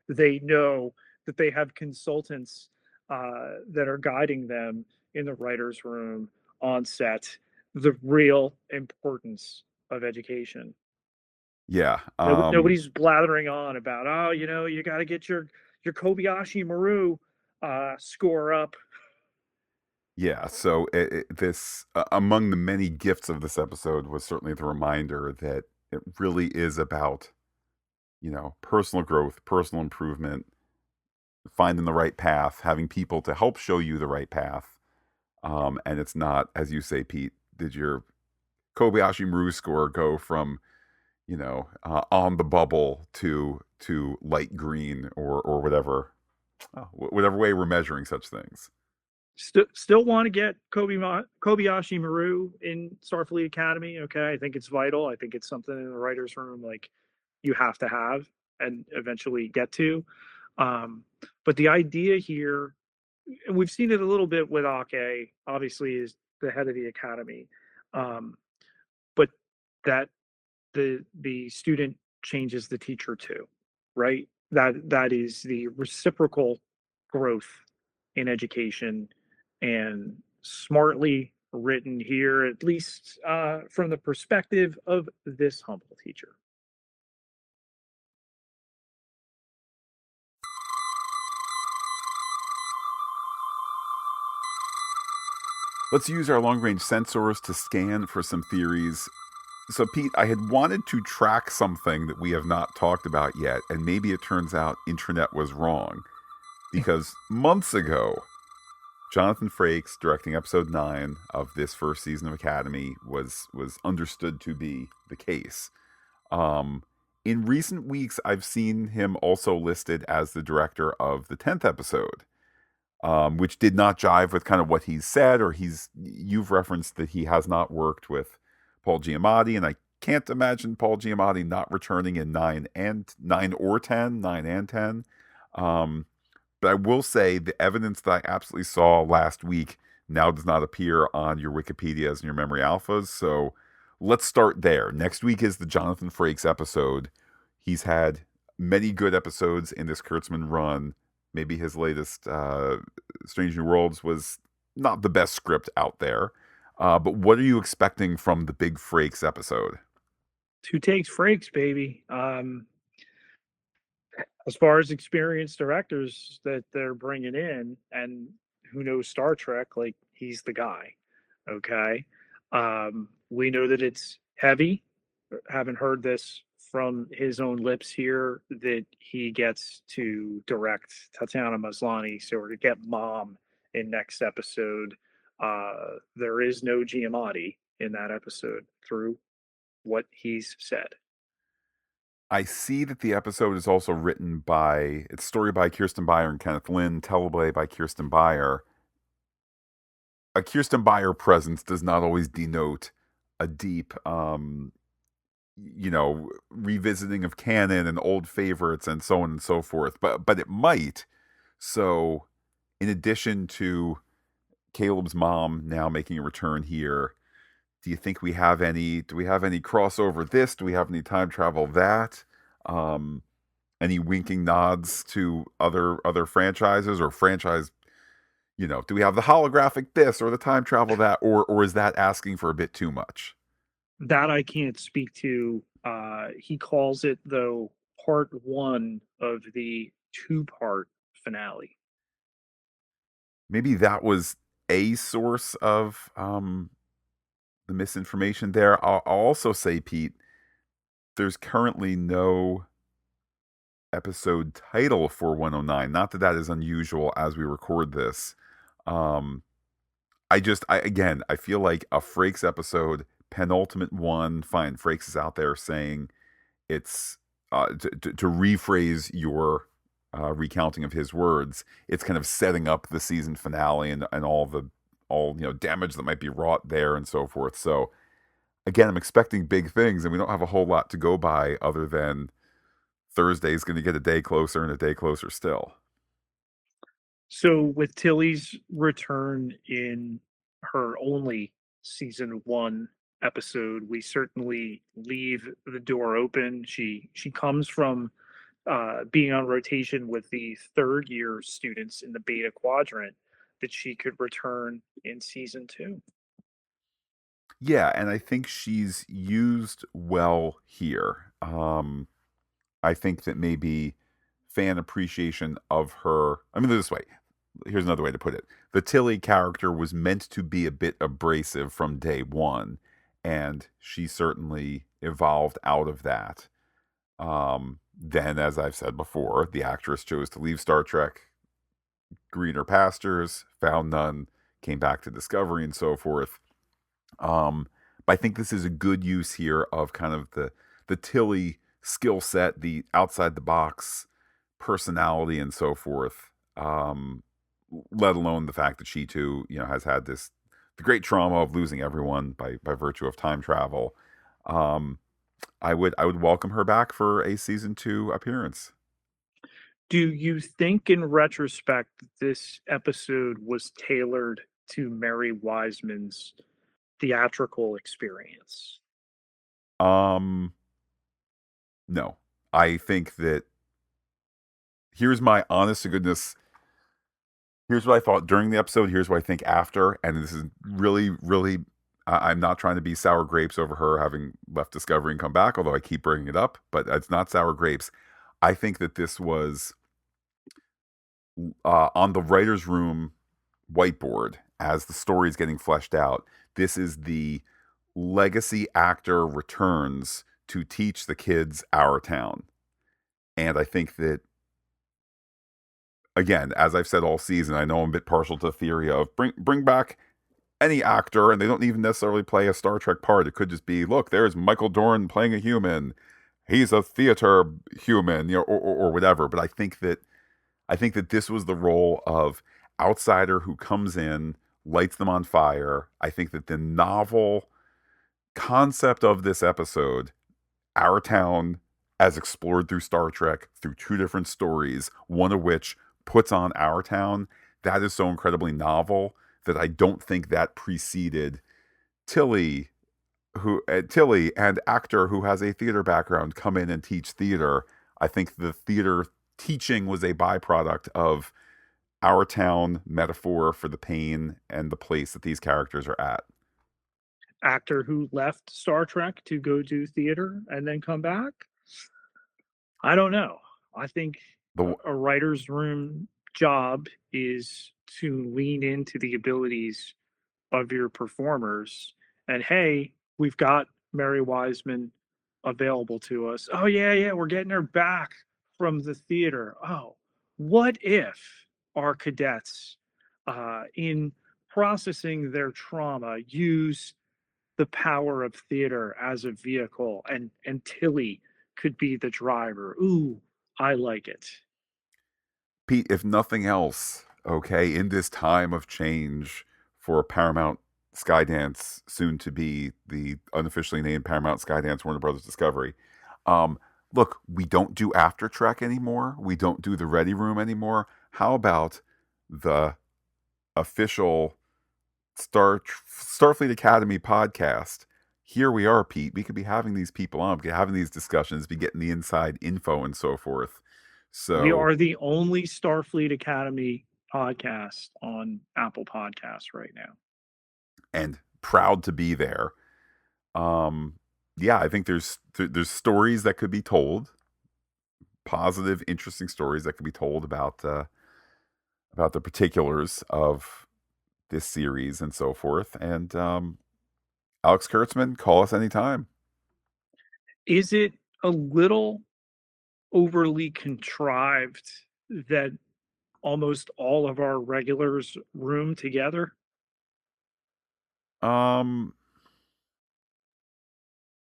B: they know that they have consultants that are guiding them in the writer's room, on set, the real importance of education.
A: yeah,
B: Nobody's blathering on about, oh, you got to get your Kobayashi Maru score up.
A: yeah. So this, among the many gifts of this episode, was certainly the reminder that it really is about, personal growth, personal improvement, finding the right path, having people to help show you the right path. And it's not, as you say, Pete, did your Kobayashi Maru score go from, on the bubble to light green, or whatever, whatever way we're measuring such things.
B: Still want to get Kobayashi Maru in Starfleet Academy. Okay, I think it's vital. I think it's something in the writers' room like you have to have and eventually get to. Um, but the idea here, and we've seen it a little bit with Ake, obviously, is the head of the academy, but that the student changes the teacher too, right? That is the reciprocal growth in education, and smartly written here, at least from the perspective of this humble teacher.
A: Let's use our long range sensors to scan for some theories. So, Pete, I had wanted to track something that we have not talked about yet, and maybe it turns out Intranet was wrong. Because months ago, Jonathan Frakes, directing episode 9 of this first season of Academy, was understood to be the case. In recent weeks, I've seen him also listed as the director of the 10th episode, which did not jive with kind of what he's said, or you've referenced that he has not worked with Paul Giamatti, and I can't imagine Paul Giamatti not returning in 9 or 10, 9 and 10. Um, but I will say the evidence that I absolutely saw last week now does not appear on your Wikipedias and your memory alphas. So let's start there. Next week is the Jonathan Frakes episode. He's had many good episodes in this Kurtzman run. Maybe his latest Strange New Worlds was not the best script out there. But what are you expecting from the big Frakes episode?
B: Two takes Frakes, baby. As far as experienced directors that they're bringing in, and who knows Star Trek, like he's the guy. Okay. We know that it's heavy. Haven't heard this from his own lips here that he gets to direct Tatiana Maslany, so to get Mom in next episode. There is no Giamatti in that episode through what he's said.
A: I see that the episode is also written by, it's story by Kirsten Beyer and Kenneth Lynn, teleplay by Kirsten Beyer. A Kirsten Beyer presence does not always denote a deep, revisiting of canon and old favorites and so on and so forth. But it might. So, in addition to Caleb's mom now making a return here, do you think we have any? Do we have any crossover this? Do we have any time travel that? Um, any winking nods to other franchises or franchise? Do we have the holographic this or the time travel that, or is that asking for a bit too much?
B: That I can't speak to. He calls it, though, part one of the two-part finale.
A: Maybe that was a source of the misinformation there. I'll also say, Pete, there's currently no episode title for 109. Not that that is unusual as we record this. Um, I feel like a Frakes episode, penultimate one. Fine, Frakes is out there saying it's to rephrase your recounting of his words. It's kind of setting up the season finale and all damage that might be wrought there and so forth. So again, I'm expecting big things, and we don't have a whole lot to go by other than Thursday's going to get a day closer and a day closer still.
B: So, with Tilly's return in her only season one episode, we certainly leave the door open. She comes from being on rotation with the third year students in the Beta Quadrant, that she could return in season two.
A: Yeah, and I think she's used well here. I think that maybe fan appreciation of her. I mean, this way. Here's another way to put it. The Tilly character was meant to be a bit abrasive from day one, and she certainly evolved out of that. Then, as I've said before, the actress chose to leave Star Trek, greener pastures, found none, came back to Discovery, and so forth. But I think this is a good use here of kind of the Tilly skill set, the outside the box personality, and so forth. Let alone the fact that she too, has had the great trauma of losing everyone by virtue of time travel. Um, I would welcome her back for a season two appearance.
B: Do you think, in retrospect, this episode was tailored to Mary Wiseman's theatrical experience?
A: Um, no, I think that here's my honest to goodness. Here's what I thought during the episode. Here's what I think after, and this is really, really. I'm not trying to be sour grapes over her having left Discovery and come back, although I keep bringing it up, but it's not sour grapes. I think that this was on the writer's room whiteboard as the story is getting fleshed out. This is the legacy actor returns to teach the kids our town. And I think that, again, as I've said all season, I know I'm a bit partial to the theory of bring back any actor, and they don't even necessarily play a Star Trek part. It could just be, look, there's Michael Dorn playing a human. He's a theater human, or whatever. But I think that this was the role of outsider who comes in, lights them on fire. I think that the novel concept of this episode, our town as explored through Star Trek, through two different stories, one of which puts on our town, that is so incredibly novel that I don't think that preceded Tilly, Tilly and actor who has a theater background come in and teach theater. I think the theater teaching was a byproduct of our town metaphor for the pain and the place that these characters are at.
B: Actor who left Star Trek to go do theater and then come back? I don't know. I think
A: The
B: a writer's room job is to lean into the abilities of your performers and hey, we've got Mary Wiseman available to us. Oh yeah, yeah, we're getting her back from the theater. Oh, what if our cadets, in processing their trauma, use the power of theater as a vehicle, and Tilly could be the driver? Ooh, I like it.
A: Pete, if nothing else, okay, in this time of change for Paramount Skydance, soon to be the unofficially named Paramount Skydance Warner Brothers Discovery. Um, Look, we don't do After Trek anymore. We don't do the Ready Room anymore. How about the official Starfleet Academy podcast? Here we are, Pete. We could be having these people on, we could be having these discussions, be getting the inside info and so forth.
B: We
A: So,
B: are the only Starfleet Academy podcast on Apple Podcasts right now.
A: and proud to be there. Um, yeah, I think there's stories that could be told, positive, interesting stories that could be told about the particulars of this series and so forth. And Alex Kurtzman, call us anytime.
B: Is it a little overly contrived that almost all of our regulars room together?
A: Um,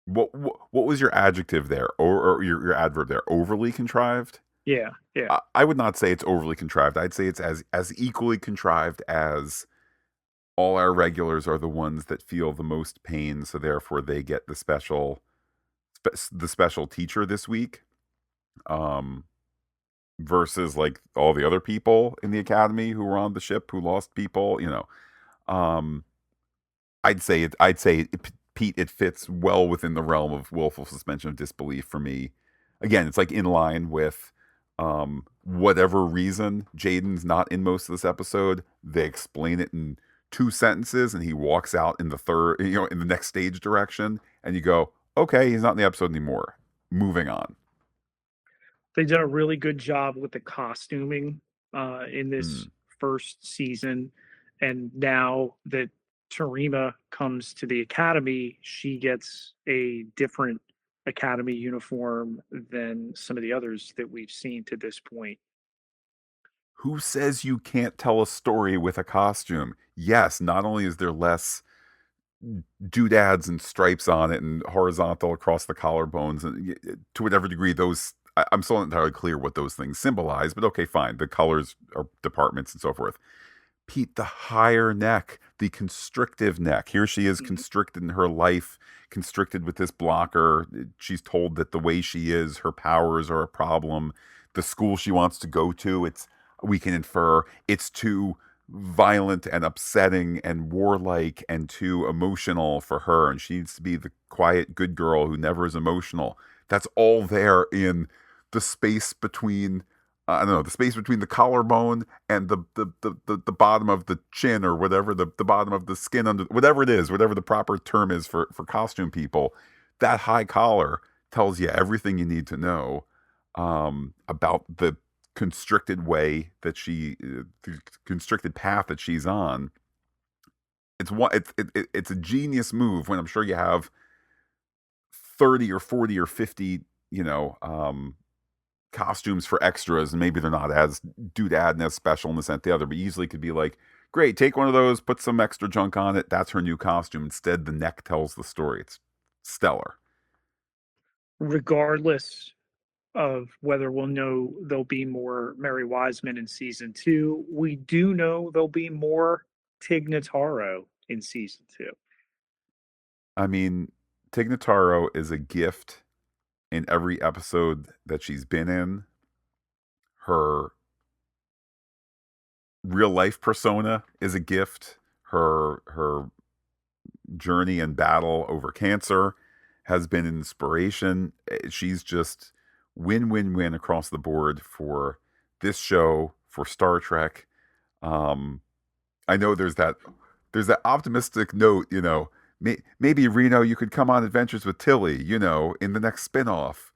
A: what was your adjective there, or your adverb there? Overly contrived.
B: Yeah, yeah.
A: I would not say it's overly contrived. I'd say it's as equally contrived as all our regulars are the ones that feel the most pain, so therefore they get the special teacher this week, um, versus like all the other people in the academy who were on the ship who lost people. Um, Pete, it fits well within the realm of willful suspension of disbelief for me. Again, it's like in line with whatever reason Jaden's not in most of this episode. They explain it in two sentences, and he walks out in the third, in the next stage direction, and you go, okay, he's not in the episode anymore. Moving on.
B: They did a really good job with the costuming in this
A: Hmm.
B: first season. And now that Tarima comes to the academy, she gets a different academy uniform than some of the others that we've seen to this point.
A: Who says you can't tell a story with a costume? Yes, not only is there less doodads and stripes on it and horizontal across the collarbones, and to whatever degree those, I'm still not entirely clear what those things symbolize, but okay, fine. The colors are departments and so forth. Pete, the higher neck, the constrictive neck. Here she is
B: Mhm.
A: constricted in her life, constricted with this blocker. She's told that the way she is, her powers are a problem. The school she wants to go to, we can infer it's too violent and upsetting and warlike and too emotional for her. And she needs to be the quiet, good girl who never is emotional. That's all there in the space between I don't know, the space between the collarbone and the bottom of the chin, or whatever, the bottom of the skin under, whatever it is, whatever the proper term is for costume people. That high collar tells you everything you need to know about the constricted way that the constricted path that she's on. It's a genius move when I'm sure you have 30 or 40 or 50, you know, costumes for extras, and maybe they're not as doodad and as special in this and the other, but easily could be like, great, take one of those, put some extra junk on it. That's her new costume. Instead, the neck tells the story. It's stellar.
B: Regardless of whether we'll know there'll be more Mary Wiseman in season two, we do know there'll be more Tig Notaro in season two.
A: I mean, Tignataro is a gift in every episode that she's been in. Her real life persona is a gift. Her journey and battle over cancer has been an inspiration. She's just win across the board for this show, for Star Trek. Um, I know there's that optimistic note, maybe Reno, you could come on adventures with Tilly, in the next spinoff,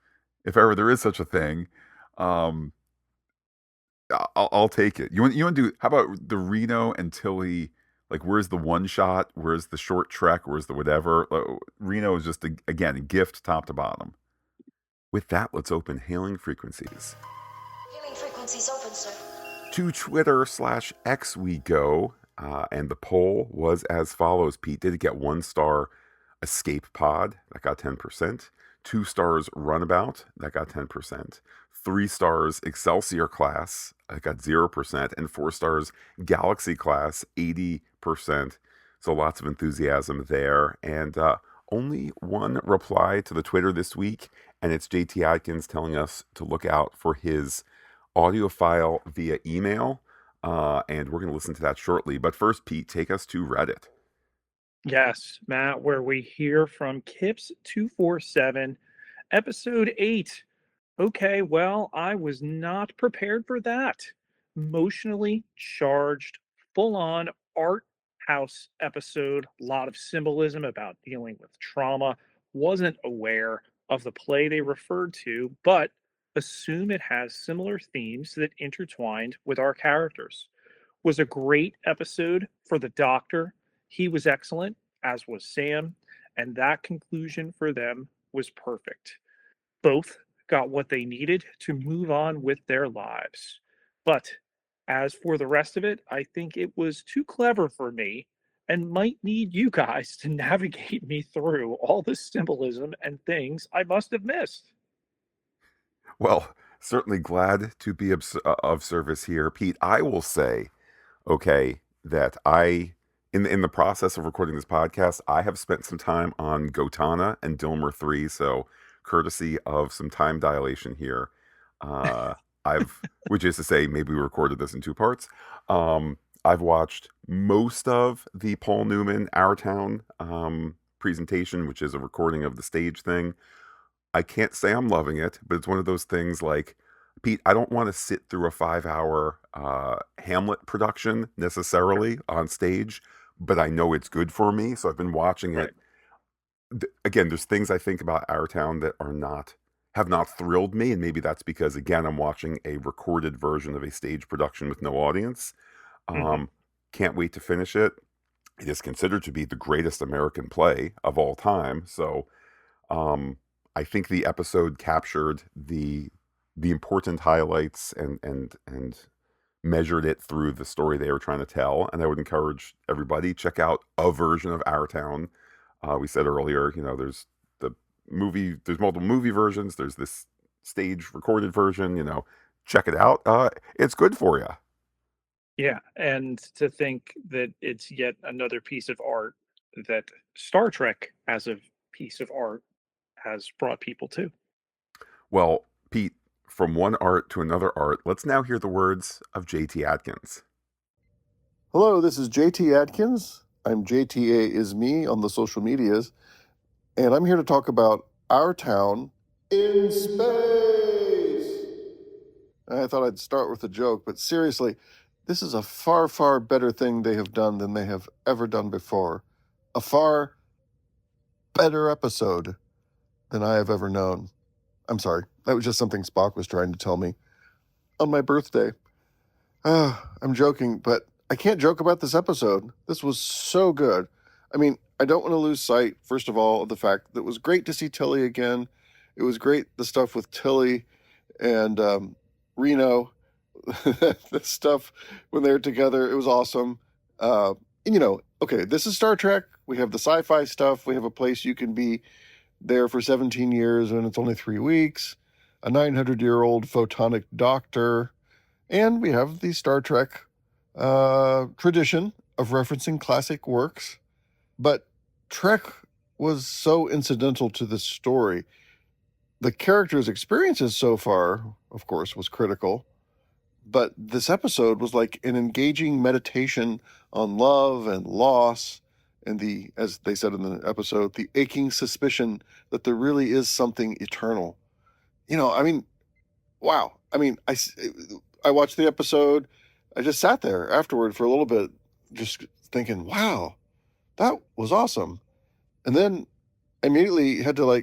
A: if ever there is such a thing. Um, I'll take it. You want to do? How about the Reno and Tilly Like, where's the one shot? Where's the short trek? Where's the whatever? Reno is just, again, a gift top to bottom. With that, let's open hailing frequencies.
D: Hailing frequencies open, sir.
A: To Twitter/X we go, and the poll was as follows. Pete, did it get 1 star Escape Pod? That got 10%. 2 stars Runabout? That got 10%. 3 stars Excelsior Class? That got 0%. And 4 stars Galaxy Class? 80%. So lots of enthusiasm there. And only one reply to the Twitter this week, and it's JT Atkins telling us to look out for his audio file via email, and we're going to listen to that shortly. But first, Pete, take us to Reddit.
B: Yes, Matt, where we hear from Kips247, episode 8. Okay, well, I was not prepared for that. Emotionally charged, full on art house episode, a lot of symbolism about dealing with trauma. Wasn't aware of the play they referred to, but assume it has similar themes that intertwined with our characters. Was a great episode for the doctor. He was excellent, as was Sam, and that conclusion for them was perfect. Both got what they needed to move on with their lives. But as for the rest of it, I think it was too clever for me and might need you guys to navigate me through all the symbolism and things I must have missed.
A: Well, certainly glad to be of service here, Pete. I will say, okay, that in the process of recording this podcast, I have spent some time on Gotana and Dilmer 3, so courtesy of some time dilation here. Which is to say, maybe we recorded this in 2 parts. I've watched most of the Paul Newman Our Town presentation, which is a recording of the stage thing. I can't say I'm loving it, but it's one of those things like, Pete, I don't want to sit through a 5 hour Hamlet production necessarily on stage, but I know it's good for me. So I've been watching
B: Right.
A: it. Again, there's things I think about Our Town that have not thrilled me. And maybe that's because, again, I'm watching a recorded version of a stage production with no audience.
B: Mm-hmm.
A: Can't wait to finish it. It is considered to be the greatest American play of all time. So, I think the episode captured the important highlights and measured it through the story they were trying to tell. And I would encourage everybody, check out a version of Our Town. We said earlier, there's there's multiple movie versions. There's this stage recorded version. Check it out. It's good for you.
B: Yeah, and to think that it's yet another piece of art that Star Trek, as a piece of art, has brought people to.
A: Well, Pete, from one art to another art, let's now hear the words of JT Atkins.
E: Hello, this is JT Atkins. I'm JTA is me on the social medias, and I'm here to talk about Our Town in Space. I thought I'd start with a joke, but seriously, this is a far, far better thing they have done than they have ever done before. A far better episode than I have ever known. I'm sorry, that was just something Spock was trying to tell me on my birthday. I'm joking, but I can't joke about this episode. This was so good. I mean, I don't want to lose sight, first of all, of the fact that it was great to see Tilly again. It was great, the stuff with Tilly and Reno, the stuff when they're together. It was awesome. Okay, this is Star Trek. We have the sci-fi stuff. We have a place you can be there for 17 years and it's only 3 weeks. A 900-year-old photonic doctor. And we have the Star Trek tradition of referencing classic works. But Trek was so incidental to this story. The characters' experiences so far, of course, was critical. But this episode was like an engaging meditation on love and loss and as they said in the episode, the aching suspicion that there really is something eternal. I mean, wow. I mean, I watched the episode. I just sat there afterward for a little bit, just thinking, wow, that was awesome. And then immediately had to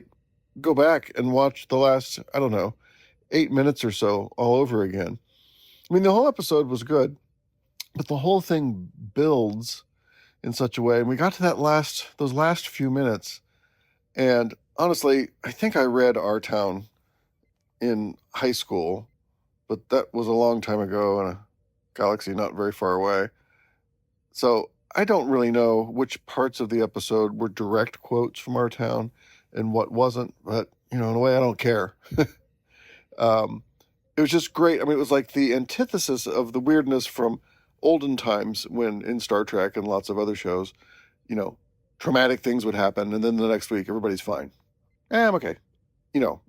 E: go back and watch the last, I don't know, 8 minutes or so all over again. I mean, the whole episode was good, but the whole thing builds in such a way. And we got to those last few minutes, and honestly, I think I read Our Town in high school, but that was a long time ago in a galaxy not very far away. So I don't really know which parts of the episode were direct quotes from Our Town and what wasn't, but in a way, I don't care. um, it was just great. I mean, it was like the antithesis of the weirdness from olden times when in Star Trek and lots of other shows, traumatic things would happen, and then the next week everybody's fine. I'm okay.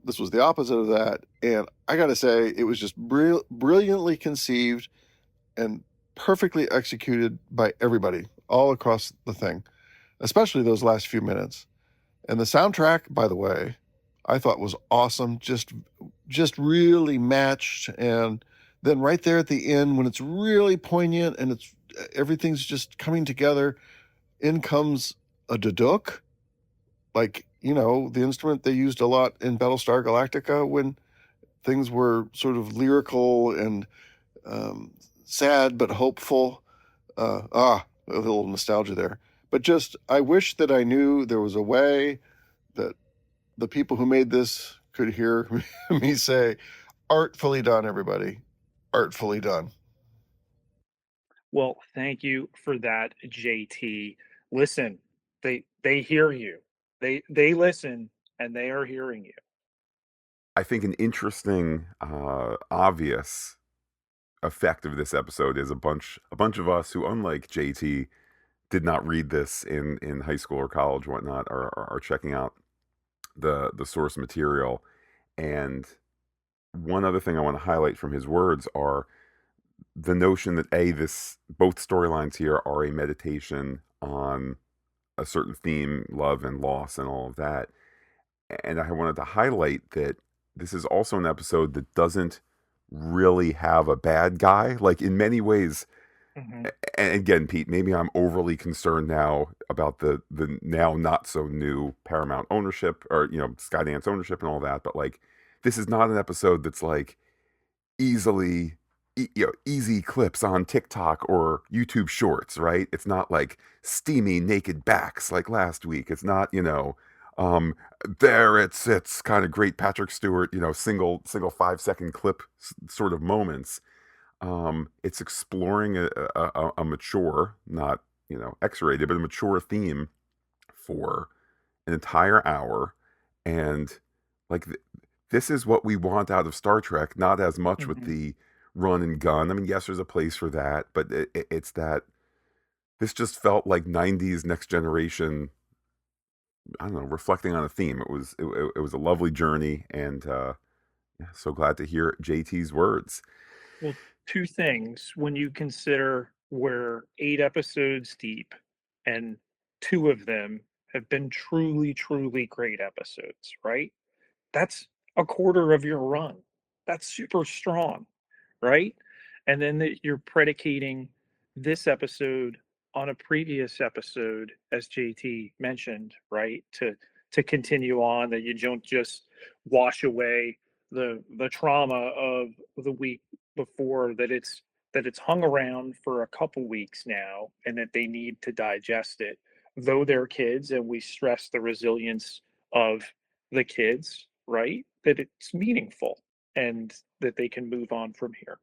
E: This was the opposite of that, and I got to say, it was just brilliantly conceived and perfectly executed by everybody all across the thing, especially those last few minutes. And the soundtrack, by the way, I thought was awesome. Just really matched. And then right there at the end, when it's really poignant and everything's just coming together, in comes a duduk, like the instrument they used a lot in Battlestar Galactica when things were sort of lyrical and um, sad but hopeful. A little nostalgia there. But just, I wish that I knew there was a way that the people who made this could hear me say, "Artfully done, everybody. Artfully done."
B: Well, thank you for that, JT. Listen, they hear you. They listen and they are hearing you.
A: I think an interesting, obvious effect of this episode is a bunch of us who, unlike JT, did not read this in high school or college, whatnot, are checking out the source material. And one other thing I want to highlight from his words are the notion that this both storylines here are a meditation on a certain theme, love and loss and all of that. And I wanted to highlight that this is also an episode that doesn't really have a bad guy. Like, in many ways,
B: Hmm.
A: and again, Pete, maybe I'm overly concerned now about the now not so new Paramount ownership, or Skydance ownership and all that, but like, this is not an episode that's like easily easy clips on TikTok or YouTube Shorts, right? It's not like steamy naked backs like last week. It's not, um there it sits kind of great Patrick Stewart, single 5-second clip sort of moments. It's exploring a mature, not X-rated, but a mature theme for an entire hour. And like, this is what we want out of Star Trek, not as much with
B: Hmm.
A: the run and gun. I mean, yes, there's a place for that, but it's that this just felt like 90s Next Generation. I don't know, reflecting on a theme. It was a lovely journey, and yeah, so glad to hear JT's words.
B: Well, two things when you consider we're 8 episodes deep, and two of them have been truly, truly great episodes, right? That's a quarter of your run. That's super strong, right? And then that you're predicating this episode on a previous episode, as JT mentioned, right? To continue on, that you don't just wash away the trauma of the week before, that it's hung around for a couple weeks now, and that they need to digest it. Though they're kids, and we stress the resilience of the kids, right? That it's meaningful and that they can move on from here.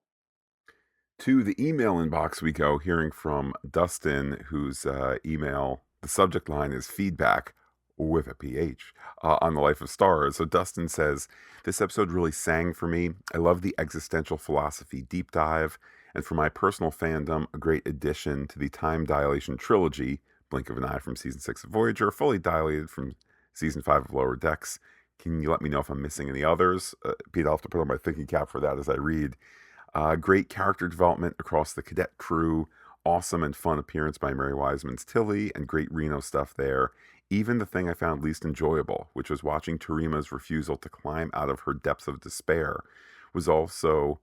A: To the email inbox we go, hearing from Dustin, whose email, the subject line is feedback with a PH on the life of stars. So Dustin says, "This episode really sang for me. I love the existential philosophy deep dive, and for my personal fandom, a great addition to the time dilation trilogy, blink of an eye from season 6 of Voyager, fully dilated from season 5 of Lower Decks. Can you let me know if I'm missing any others?" Pete, I'll have to put on my thinking cap for that as I read. Great character development across the cadet crew. Awesome and fun appearance by Mary Wiseman's Tilly, and great Reno stuff there. Even the thing I found least enjoyable, which was watching Tarima's refusal to climb out of her depths of despair, was also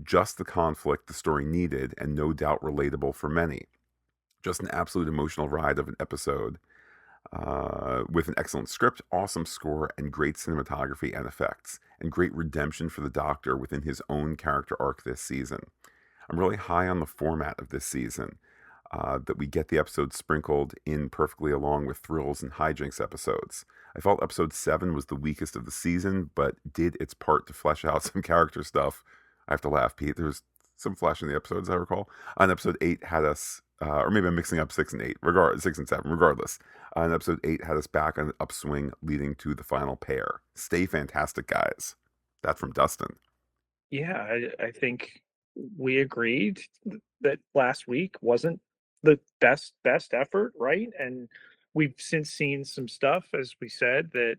A: just the conflict the story needed, and no doubt relatable for many. Just an absolute emotional ride of an episode, with an excellent script, awesome score, and great cinematography and effects, and great redemption for the Doctor within his own character arc this season. I'm really high on the format of this season. that we get the episodes sprinkled in perfectly along with thrills and hijinks episodes. I felt episode 7 was the weakest of the season, but did its part to flesh out some character stuff. I have to laugh, Pete. There's some flash in the episodes, I recall. On episode 8 had us, or maybe I'm mixing up 6 and 8, 6 and 7, regardless. On episode 8 had us back on an upswing leading to the final pair. Stay fantastic, guys. That from Dustin.
B: Yeah, I think we agreed that last week wasn't the best effort, right? And we've since seen some stuff, as we said, that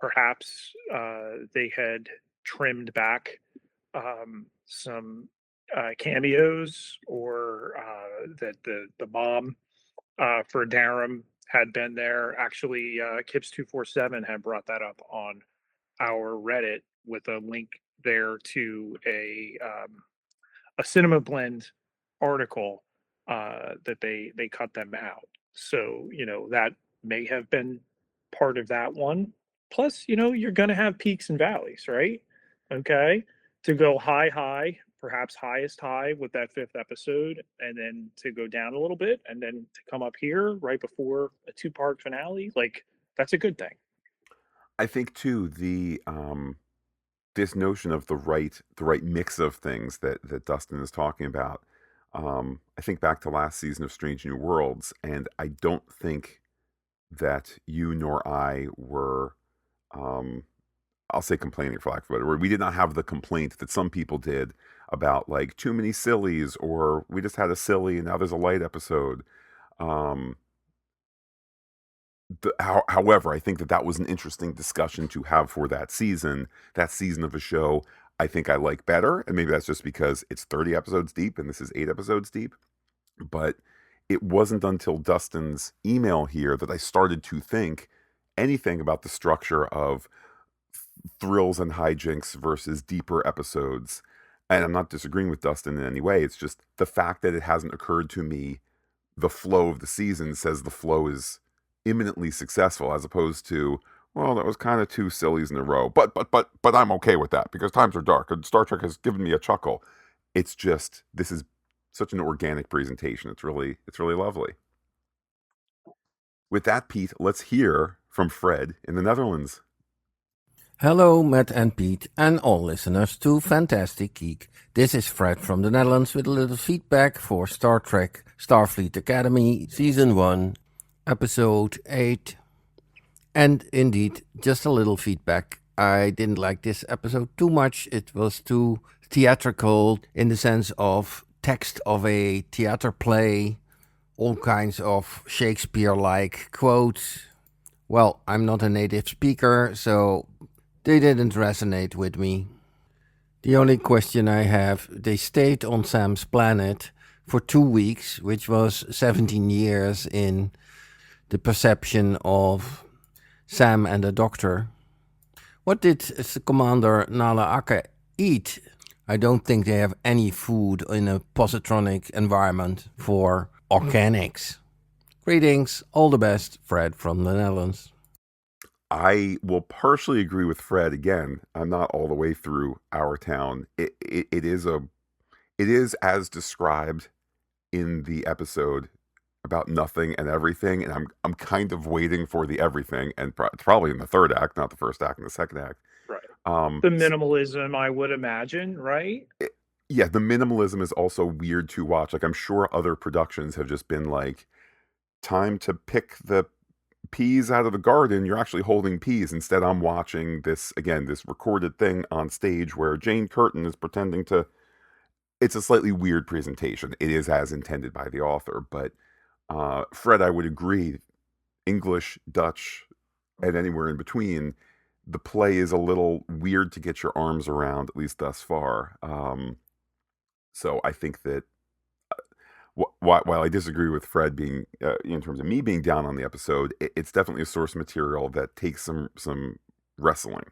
B: perhaps they had trimmed back some cameos, or that the mom for Darum had been there. Actually, Kips247 had brought that up on our Reddit with a link there to a Cinema Blend article that they cut them out. So that may have been part of that one. Plus, you're gonna have peaks and valleys, right? Okay, to go high, perhaps highest high with that fifth episode, and then to go down a little bit, and then to come up here right before a two-part finale, like that's a good thing.
A: I think too the this notion of the right mix of things that Dustin is talking about. I think back to last season of Strange New Worlds, and I don't think that you nor I were, um, I'll say complaining for lack of a better word. We did not have the complaint that some people did about like too many sillies, or we just had a silly and now there's a light episode. Um, However, I think that was an interesting discussion to have for that season. That season of a show, I think I like better, and maybe that's just because it's 30 episodes deep and this is 8 episodes deep. But it wasn't until Dustin's email here that I started to think anything about the structure of thrills and hijinks versus deeper episodes. And I'm not disagreeing with Dustin in any way. It's just the fact that it hasn't occurred to me the flow of the season says the flow is imminently successful, as opposed to, well, that was kind of two sillies in a row. But I'm okay with that because times are dark and Star Trek has given me a chuckle. It's just this is such an organic presentation. It's really lovely. With that, Pete, let's hear from Fred in the Netherlands.
F: Hello, Matt and Pete, and all listeners to Phantastic Geek. This is Fred from the Netherlands with a little feedback for Star Trek Starfleet Academy Season 1, Episode 8. And indeed, just a little feedback. I didn't like this episode too much. It was too theatrical in the sense of text of a theater play, all kinds of Shakespeare-like quotes. Well, I'm not a native speaker, so they didn't resonate with me. The only question I have, they stayed on Sam's planet for 2 weeks, which was 17 years in the perception of Sam and the Doctor. What did Commander Nala Ake eat? I don't think they have any food in a positronic environment for organics. Greetings, all the best, Fred from the Netherlands.
A: I will partially agree with Fred. Again, I'm not all the way through Our Town. It is as described in the episode about nothing and everything, and I'm kind of waiting for the everything, and probably in the third act, not the first act and the second act.
B: Right. The minimalism, I would imagine, right?
A: Yeah, the minimalism is also weird to watch. Like I'm sure other productions have just been like, time to pick the peas out of the garden. You're actually holding peas. Instead, I'm watching this again, this recorded thing on stage where Jane Curtin is pretending to. It's a slightly weird presentation. It is as intended by the author, but Fred, I would agree. English, Dutch, and anywhere in between, the play is a little weird to get your arms around, at least thus far. So I think that while I disagree with Fred being, in terms of me being down on the episode, it's definitely a source material that takes some wrestling.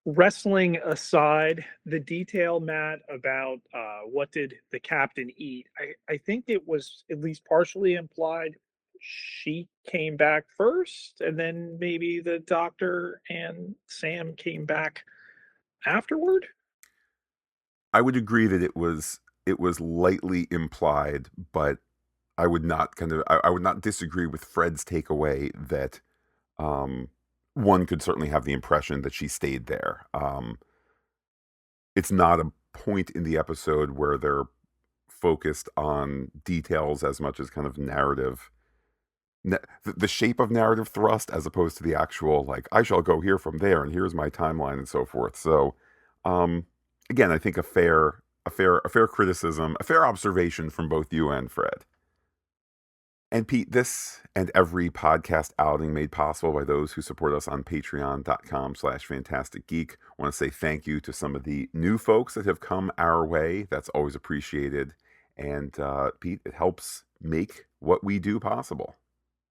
B: Wrestling aside, the detail, Matt, about what did the captain eat, I think it was at least partially implied she came back first, and then maybe the Doctor and Sam came back afterward.
A: I would agree that it was lightly implied, but I would not I would not disagree with Fred's takeaway that one could certainly have the impression that she stayed there. It's not a point in the episode where they're focused on details as much as kind of narrative, the shape of narrative thrust, as opposed to the actual, like, I shall go here from there and here's my timeline and so forth. So again, I think a fair criticism, a fair observation from both you and Fred. And Pete, this and every podcast outing made possible by those who support us on patreon.com/fantasticgeek. I want to say thank you to some of the new folks that have come our way. That's always appreciated. And Pete, it helps make what we do possible.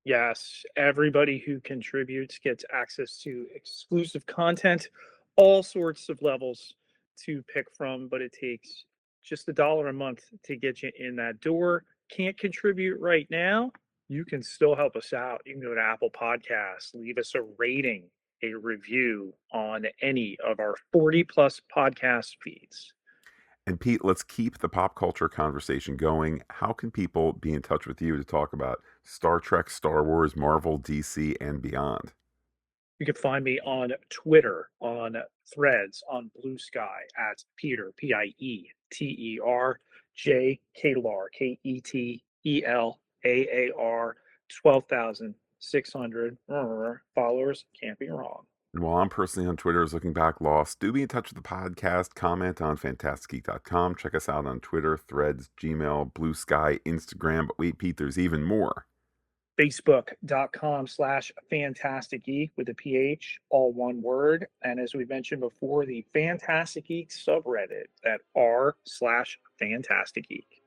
B: Yes, everybody who contributes gets access to exclusive content, all sorts of levels to pick from, but it takes just $1 a month to get you in that door. Can't contribute right now? You can still help us out. You can go to Apple Podcasts, leave us a rating, a review on any of our 40 plus podcast feeds.
A: And Pete, let's keep the pop culture conversation going. How can people be in touch with you to talk about Star Trek, Star Wars, Marvel, DC, and beyond?
B: You can find me on Twitter, on Threads, on Blue Sky at Peter, Pieter, J Ketelaar, Ketelaar, 12,600 followers. Can't be wrong.
A: And while I'm personally on Twitter as Looking Back Lost, do be in touch with the podcast. Comment on phantasticgeek.com. Check us out on Twitter, Threads, Gmail, Blue Sky, Instagram. But wait, Pete, there's even more.
B: Facebook.com/Phantastic Geek with a PH, all one word. And as we mentioned before, the Phantastic Geek subreddit at r/Phantastic Geek.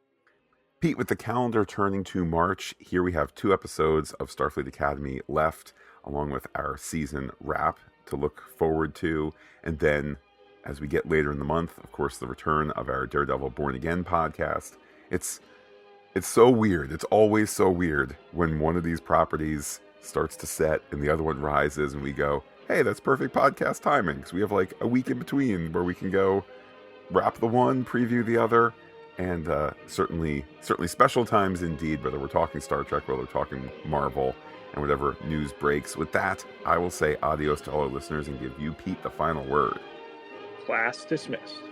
A: Pete, with the calendar turning to March, here we have 2 episodes of Starfleet Academy left, along with our season wrap to look forward to. And then, as we get later in the month, of course, the return of our Daredevil Born Again podcast. It's so weird. It's always so weird when one of these properties starts to set and the other one rises, and we go, hey, that's perfect podcast timing, because we have like a week in between where we can go wrap the one, preview the other. And certainly special times indeed, whether we're talking Star Trek, whether we're talking Marvel, and whatever news breaks. With that, I will say adios to all our listeners and give you, Pete, the final word.
B: Class dismissed.